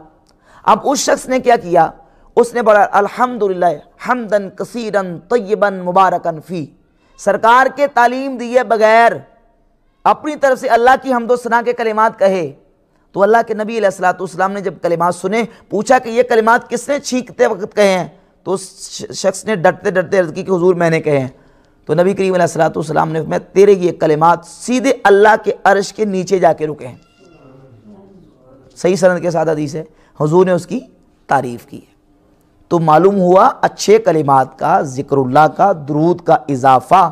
اب اس شخص نے کیا کیا, اس نے پڑھا الحمدللہ حمدن کثیرن طیبن مبارکن فی. سرکار کے تعلیم دیے بغیر اپنی طرف سے اللہ کی حمد و ثنا کے کلمات کہے. تو اللہ کے نبی علیہ السلام نے جب کلمات سنے, پوچھا کہ یہ کلمات کس نے چھینکتے وقت کہے ہیں؟ تو اس شخص نے ڈرتے ڈرتے عرض کی کہ حضور میں نے کہے ہیں. تو نبی کریم علیہ السلام نے فرمایا تیرے یہ کلمات سیدھے اللہ کے عرش کے نیچے جا کے رکے ہیں. صحیح سند کے ساتھ حدیث ہے, حضور نے اس کی تعریف کی ہے. تو معلوم ہوا اچھے کلمات کا, ذکر اللہ کا, درود کا اضافہ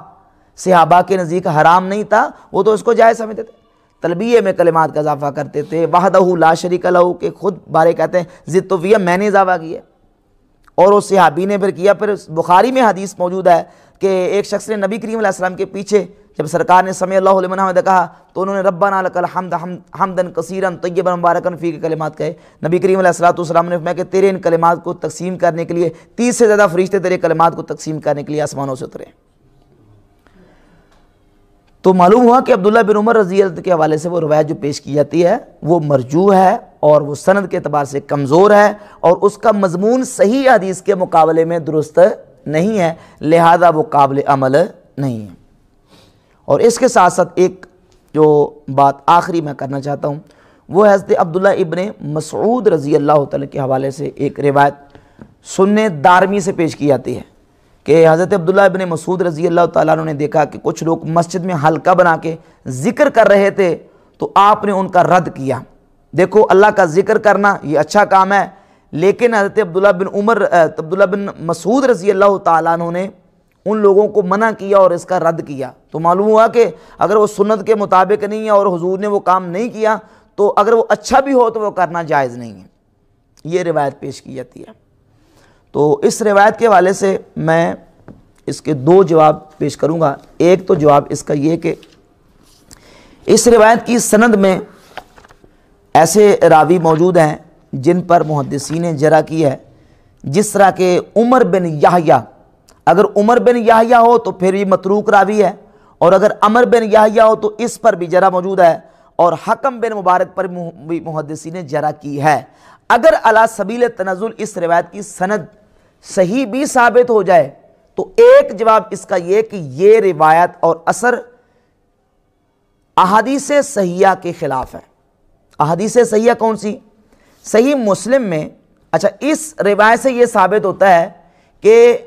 صحابہ کے نزدیک حرام نہیں تھا, وہ تو اس کو جائز سمجھتے تھے. تلبیہ میں کلمات کا اضافہ کرتے تھے. وحدہ لا شریک لہ کے خود بارے کہتے ہیں زدت فیہا میں نے اضافہ کیا, اور اس صحابی نے پھر کیا. پھر بخاری میں حدیث موجود ہے کہ ایک شخص نے نبی کریم علیہ السلام کے پیچھے جب سرکار نے سمع اللہ لمن حمدہ کہا تو انہوں نے ربنا لک الحمد حمدن کثیرن طیبا مبارکن فی کے کلمات کہے. نبی کریم علیہ السلام نے فرمایا کہ تیرے ان کلمات کو تقسیم کرنے کے لیے 30 سے زیادہ فرشتے تیرے کلمات کو تقسیم کرنے کے لیے آسمانوں سے اترے. تو معلوم ہوا کہ عبداللہ بن عمر رضی اللہ عنہ کے حوالے سے وہ روایت جو پیش کی جاتی ہے وہ مرجوح ہے, اور وہ سند کے اعتبار سے کمزور ہے, اور اس کا مضمون صحیح حدیث کے مقابلے میں درست نہیں ہے, لہذا وہ قابل عمل نہیں ہے. اور اس کے ساتھ ساتھ ایک جو بات آخری میں کرنا چاہتا ہوں وہ حضرت عبداللہ ابن مسعود رضی اللہ تعالیٰ کے حوالے سے ایک روایت سنن دارمی سے پیش کی جاتی ہے کہ حضرت عبداللہ ابن مسعود رضی اللہ تعالیٰ عنہ نے دیکھا کہ کچھ لوگ مسجد میں حلقہ بنا کے ذکر کر رہے تھے, تو آپ نے ان کا رد کیا. دیکھو اللہ کا ذکر کرنا یہ اچھا کام ہے, لیکن حضرت عبداللہ بن مسعود رضی اللہ تعالیٰ عنہ نے ان لوگوں کو منع کیا اور اس کا رد کیا. تو معلوم ہوا کہ اگر وہ سنت کے مطابق نہیں ہے اور حضور نے وہ کام نہیں کیا تو اگر وہ اچھا بھی ہو تو وہ کرنا جائز نہیں ہے. یہ روایت پیش کی جاتی ہے. تو اس روایت کے حوالے سے میں اس کے 2 جواب پیش کروں گا. ایک تو جواب اس کا یہ کہ اس روایت کی سند میں ایسے راوی موجود ہیں جن پر محدثین نے جرح کی ہے, جس طرح کہ عمر بن یحییٰ. اگر عمر بن یحییٰ ہو تو پھر یہ متروک راوی ہے, اور اگر عمر بن یحییٰ ہو تو اس پر بھی جرح موجود ہے, اور حکم بن مبارک پر بھی محدثین نے جرح کی ہے. اگر علی سبیل تنزل اس روایت کی سند صحیح بھی ثابت ہو جائے تو ایک جواب اس کا یہ کہ یہ روایت اور اثر احادیث صحیحہ کے خلاف ہے. احادیث صحیحہ کون سی؟ صحیح مسلم میں. اچھا, اس روایت سے یہ ثابت ہوتا ہے کہ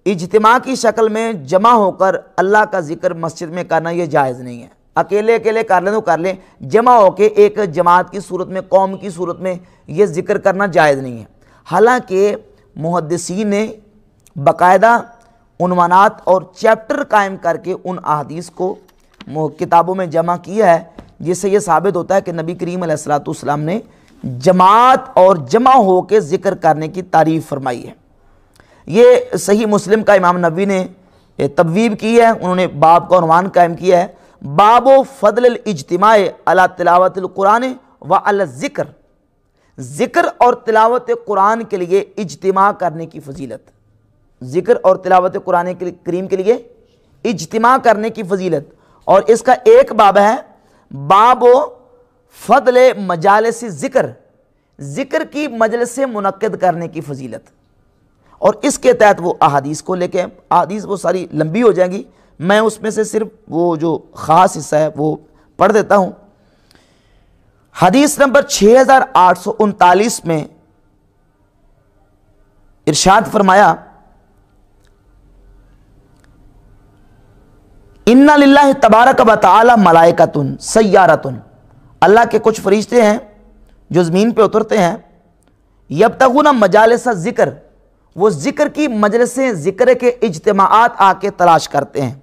اجتماع کی شکل میں جمع ہو کر اللہ کا ذکر مسجد میں کرنا یہ جائز نہیں ہے. اکیلے اکیلے کر لیں تو کر لیں، جمع ہو کے ایک جماعت کی صورت میں، قوم کی صورت میں یہ ذکر کرنا جائز نہیں ہے۔ حالانکہ محدثین نے باقاعدہ عنوانات اور چیپٹر قائم کر کے ان احادیث کو کتابوں میں جمع کیا ہے، جس سے یہ ثابت ہوتا ہے کہ نبی کریم علیہ الصلوۃ والسلام نے جماعت اور جمع ہو کے ذکر کرنے کی تعریف فرمائی ہے۔ یہ صحیح مسلم کا امام نووی نے تبویب کی ہے، انہوں نے باب کا عنوان قائم کیا ہے، باب فضل الاجتماع علی تلاوت القرآن و علی الذکر، ذکر اور تلاوت قرآن کے لیے اجتماع کرنے کی فضیلت، ذکر اور تلاوت قرآن کریم کے لیے اجتماع کرنے کی فضیلت۔ اور اس کا ایک باب ہے باب فضل مجالس ذکر، ذکر کی مجلس منعقد کرنے کی فضیلت، اور اس کے تحت وہ احادیث کو لے کے، احادیث وہ ساری لمبی ہو جائیں گی، میں اس میں سے صرف وہ جو خاص حصہ ہے وہ پڑھ دیتا ہوں۔ حدیث نمبر 6839 میں ارشاد فرمایا، اِنَّ لِلَّهِ تَبَارَكَ وَتَعَالَى مَلَائِكَةٌ سَيَّارَةٌ، اللہ کے کچھ فرشتے ہیں جو زمین پہ اترتے ہیں، یبتغون مجالس ذکر، وہ ذکر کی مجلسیں، ذکر کے اجتماعات آ کے تلاش کرتے ہیں۔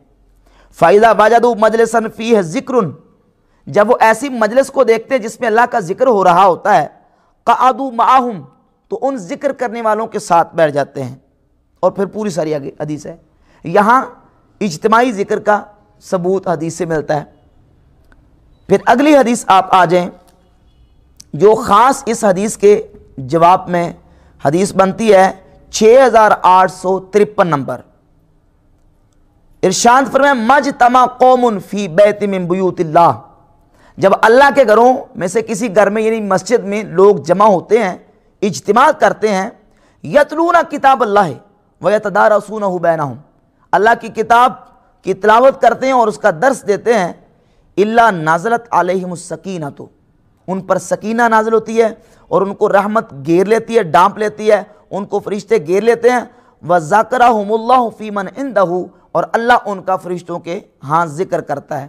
فَإِذَا وَجَدُوا مَجْلِسًا فِيهِ ذِكْرٌ، جب وہ ایسی مجلس کو دیکھتے ہیں جس میں اللہ کا ذکر ہو رہا ہوتا ہے، قَعَدُوا مَعَهُمْ، تو ان ذکر کرنے والوں کے ساتھ بیٹھ جاتے ہیں۔ اور پھر پوری ساری آگے حدیث ہے، یہاں اجتماعی ذکر کا ثبوت حدیث سے ملتا ہے۔ پھر اگلی حدیث آپ آ جائیں جو خاص اس حدیث کے جواب میں حدیث بنتی ہے 6853 نمبر، ارشاد فرمائے، مجتمع قوم فی بیت من بیوت اللہ، جب اللہ کے گھروں میں سے کسی گھر میں یعنی مسجد میں لوگ جمع ہوتے ہیں، اجتماع کرتے ہیں، یتلون کتاب اللہ ویتدارسونہ بینہم، اللہ کی کتاب کی تلاوت کرتے ہیں اور اس کا درس دیتے ہیں، الا نازلت علیہم السکینۃ، ان پر سکینہ نازل ہوتی ہے اور ان کو رحمت گھیر لیتی ہے، ڈانپ لیتی ہے، ان کو فرشتے گھیر لیتے ہیں، وذکرہم اللہ فی من عندہ، اور اللہ ان کا فرشتوں کے ہاں ذکر کرتا ہے۔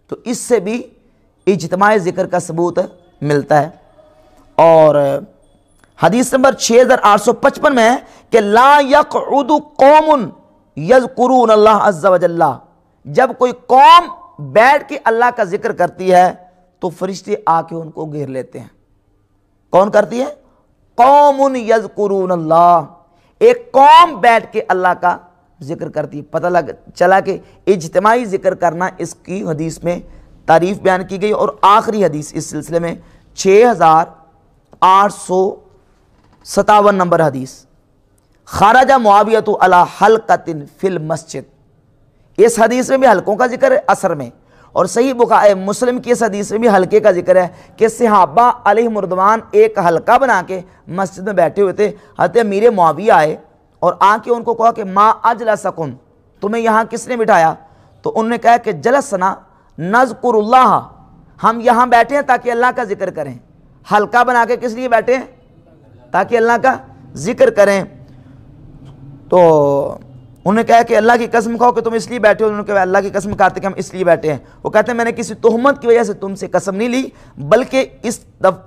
تو اس سے بھی اجتماع ذکر کا ثبوت ملتا ہے۔ اور حدیث نمبر 6855 میں ہے کہ لا یقعد قوم یذکرون اللہ عز وجل، جب کوئی قوم بیٹھ کے اللہ کا ذکر کرتی ہے تو فرشتے آ کے ان کو گھیر لیتے ہیں۔ کون کرتی ہے؟ قوم یذکرون اللہ، ایک قوم بیٹھ کے اللہ کا ذکر کرتی ہے۔ پتہ چلا کہ اجتماعی ذکر کرنا اس کی حدیث میں تعریف بیان کی گئی۔ اور آخری حدیث اس سلسلے میں 6857 نمبر حدیث، خرج معاویہ علی حلقۃ فی المسجد، اس حدیث میں بھی حلقوں کا ذکر ہے اثر میں، اور صحیح بخاری مسلم کی اس حدیث میں بھی حلقے کا ذکر ہے کہ صحابہ علیہم رضوان ایک حلقہ بنا کے مسجد میں بیٹھے ہوئے تھے، حضرت امیر معاویہ آئے اور آ کے ان کو کہا کہ ما اجلسکم، تمہیں یہاں کس نے بٹھایا؟ تو انہوں نے کہا کہ جلسنا نذکر اللہ، ہم یہاں بیٹھے ہیں تاکہ اللہ کا ذکر کریں۔ حلقہ بنا کے کس لیے بیٹھے ہیں؟ تاکہ اللہ کا ذکر کریں۔ تو انہوں نے کہا کہ اللہ کی قسم کھاؤ کہ تم اس لیے بیٹھے ہو، انہوں نے کہا اللہ کی قسم کھاتے کہ ہم اس لیے بیٹھے ہیں۔ وہ کہتے ہیں میں نے کسی تہمت کی وجہ سے تم سے قسم نہیں لی، بلکہ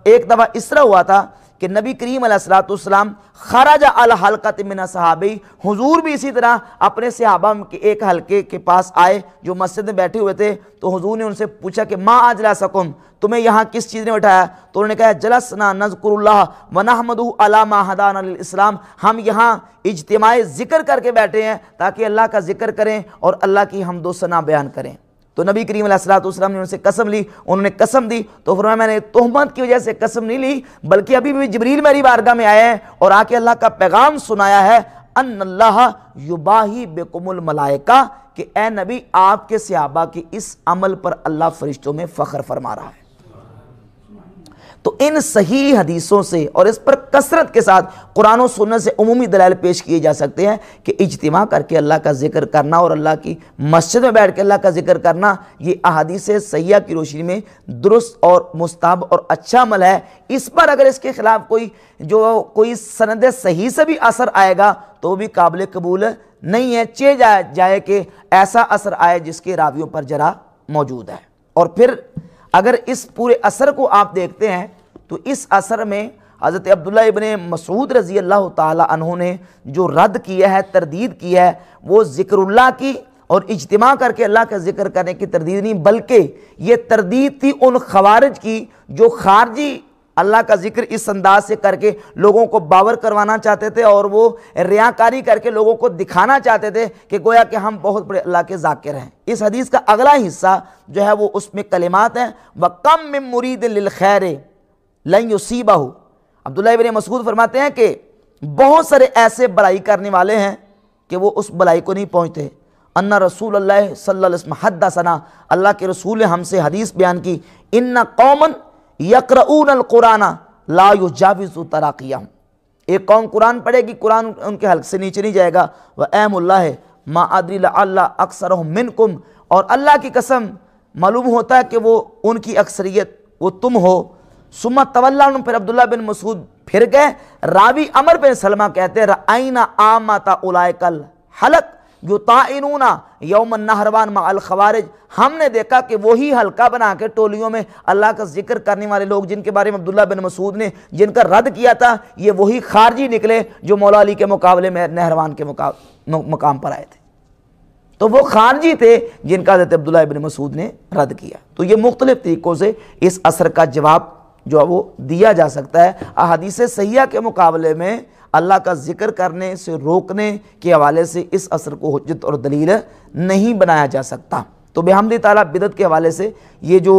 ایک دفعہ اس طرح ہوا تھا کہ نبی کریم علیہ الصلوۃ والسلام خرج علی حلقۃ من صحابی، حضور بھی اسی طرح اپنے صحابہ کے ایک حلقے کے پاس آئے جو مسجد میں بیٹھے ہوئے تھے، تو حضور نے ان سے پوچھا کہ ما اجلسکم، تمہیں یہاں کس چیز نے بٹھایا؟ تو انہوں نے کہا جلسنا نذکر اللہ ونحمدہ علی ما ہدانا للاسلام، ہم یہاں اجتماع ذکر کر کے بیٹھے ہیں تاکہ اللہ کا ذکر کریں اور اللہ کی حمد و ثنا بیان کریں۔ تو نبی کریم علیہ الصلوۃ والسلام نے ان سے قسم لی، انہوں نے قسم دی تو فرمایا میں نے تہمت کی وجہ سے قسم نہیں لی، بلکہ ابھی بھی جبریل میری بارگاہ میں آئے ہیں اور آ کے اللہ کا پیغام سنایا ہے، ان اللہ یباہی بکم الملائکہ، کہ اے نبی آپ کے صحابہ کے اس عمل پر اللہ فرشتوں میں فخر فرما رہا ہے۔ تو ان صحیح حدیثوں سے اور اس پر کثرت کے ساتھ قرآن و سنت سے عمومی دلائل پیش کیے جا سکتے ہیں کہ اجتماع کر کے اللہ کا ذکر کرنا اور اللہ کی مسجد میں بیٹھ کے اللہ کا ذکر کرنا یہ احادیث صحیحہ کی روشنی میں درست اور مستحب اور اچھا عمل ہے۔ اس پر اگر اس کے خلاف کوئی سند صحیح سے بھی اثر آئے گا تو وہ بھی قابل قبول نہیں ہے، چاہے جائے کہ ایسا اثر آئے جس کے راویوں پر جرح موجود ہے۔ اور پھر اگر اس پورے اثر کو آپ دیکھتے ہیں تو اس اثر میں حضرت عبداللہ ابن مسعود رضی اللہ تعالی عنہ نے جو رد کیا ہے، تردید کی ہے، وہ ذکر اللہ کی اور اجتماع کر کے اللہ کا ذکر کرنے کی تردید نہیں، بلکہ یہ تردید تھی ان خوارج کی جو خارجی اللہ کا ذکر اس انداز سے کر کے لوگوں کو باور کروانا چاہتے تھے، اور وہ ریاکاری کر کے لوگوں کو دکھانا چاہتے تھے کہ گویا کہ ہم بہت بڑے اللہ کے ذاکر ہیں۔ اس حدیث کا اگلا حصہ جو ہے وہ اس میں کلمات ہیں، وَكَمْ مِن مُرِيدٍ لِلْخَيْرِ لَن يُصِيبَهُ۔ عبداللہ ابن مسعود فرماتے ہیں کہ بہت سارے ایسے بلائی کرنے والے ہیں کہ وہ اس بلائی کو نہیں پہنچتے۔ ان رسول اللہ صلی اللہ علیہ وسلم حدثنا، اللہ کے رسول نے ہم سے حدیث بیان کی، ان قوما یقرؤون القرآن لا یجاوز تراقیہم، ایک قوم قرآن پڑھے گی، قرآن ان کے حلق سے نیچے نہیں جائے گا، وَأَيْمُ اللَّهِ مَا أَدْرِي لَعَلَّ أَكْثَرَهُم مِّنكُمْ، اور اللہ کی قسم معلوم ہوتا ہے کہ وہ ان کی اکثریت وہ تم ہو۔ ثم تولیٰ عنہم، پھر عبداللہ بن مسعود پھر گئے۔ راوی عمر بن سلمہ کہتے ہیں رأینا عامۃ اولئک الحلق یطاعنون یوم النہروان مع الخوارج، ہم نے دیکھا کہ وہی حلقہ بنا کے ٹولیوں میں اللہ کا ذکر کرنے والے لوگ جن کے بارے میں عبداللہ بن مسعود نے جن کا رد کیا تھا، یہ وہی خارجی نکلے جو مولا علی کے مقابلے میں نہروان کے مقام پر آئے تھے، تو وہ خارجی تھے جن کا حضرت عبداللہ بن مسعود نے رد کیا۔ تو یہ مختلف طریقوں سے اس اثر کا جواب جو ہے وہ دیا جا سکتا ہے۔ احادیث صحیحہ کے مقابلے میں اللہ کا ذکر کرنے سے روکنے کے حوالے سے اس اثر کو حجت اور دلیل نہیں بنایا جا سکتا۔ تو بحمد تعالیٰ بدعت کے حوالے سے یہ جو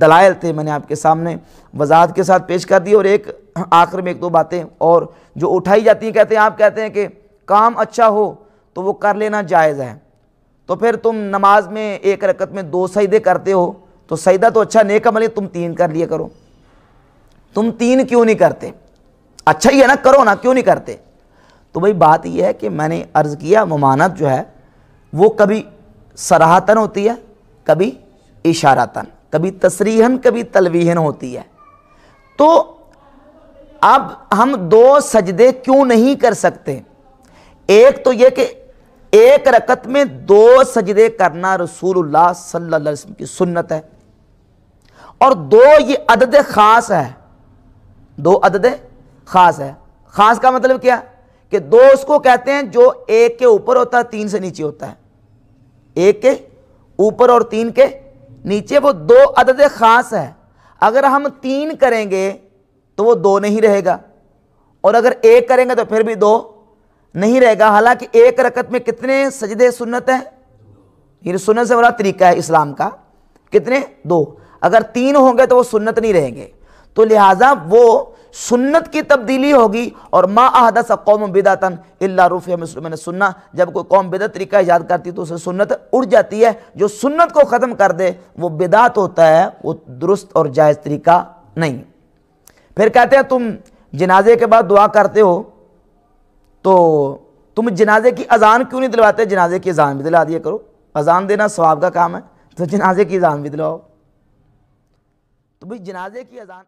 دلائل تھے میں نے آپ کے سامنے وضاحت کے ساتھ پیش کر دی، اور ایک آخر میں ایک دو باتیں اور جو اٹھائی جاتی ہیں، کہتے ہیں آپ کہتے ہیں کہ کام اچھا ہو تو وہ کر لینا جائز ہے، تو پھر تم نماز میں ایک رکعت میں 2 سجدے کرتے ہو تو سجدہ تو اچھا نیک عمل ہے، تم 3 کر لیا کرو، تم 3 کیوں نہیں کرتے؟ اچھا ہی ہے نا، کرو نا، کیوں نہیں کرتے؟ تو بھئی بات یہ ہے کہ میں نے عرض کیا ممانعت جو ہے وہ کبھی صراحتاً ہوتی ہے، کبھی اشارتاً، کبھی تصریحاً، کبھی تلویحاً ہوتی ہے۔ تو اب ہم 2 سجدے کیوں نہیں کر سکتے؟ ایک تو یہ کہ ایک رکعت میں 2 سجدے کرنا رسول اللہ صلی اللہ علیہ وسلم کی سنت ہے، اور 2 یہ عدد خاص ہے، 2 عدد خاص ہے۔ خاص کا مطلب کیا کہ 2 اس کو کہتے ہیں جو 1 کے اوپر ہوتا ہے، 3 سے نیچے ہوتا ہے، 1 کے اوپر اور 3 کے نیچے، وہ 2 عدد خاص ہے۔ اگر ہم 3 کریں گے تو وہ 2 نہیں رہے گا، اور اگر 1 کریں گے تو پھر بھی 2 نہیں رہے گا۔ حالانکہ ایک رکعت میں کتنے سجدے سنت ہیں؟ یہ سنت سے بڑا طریقہ ہے اسلام کا، کتنے؟ 2۔ اگر 3 ہوں گے تو وہ سنت نہیں رہیں گے، تو لہٰذا وہ سنت کی تبدیلی ہوگی۔ اور ما احدث قوم بدعۃ الا رفع مثل من السنہ، جب کوئی قوم بدعت طریقہ ایجاد کرتی تو اسے سنت اڑ جاتی ہے۔ جو سنت کو ختم کر دے وہ بدعت ہوتا ہے، وہ درست اور جائز طریقہ نہیں۔ پھر کہتے ہیں تم جنازے کے بعد دعا کرتے ہو تو تم جنازے کی اذان کیوں نہیں دلواتے؟ جنازے کی اذان بھی دلا دیا کرو، اذان دینا ثواب کا کام ہے، تو جنازے کی اذان بھی دلواؤ۔ تو بھئی جنازے کی اذان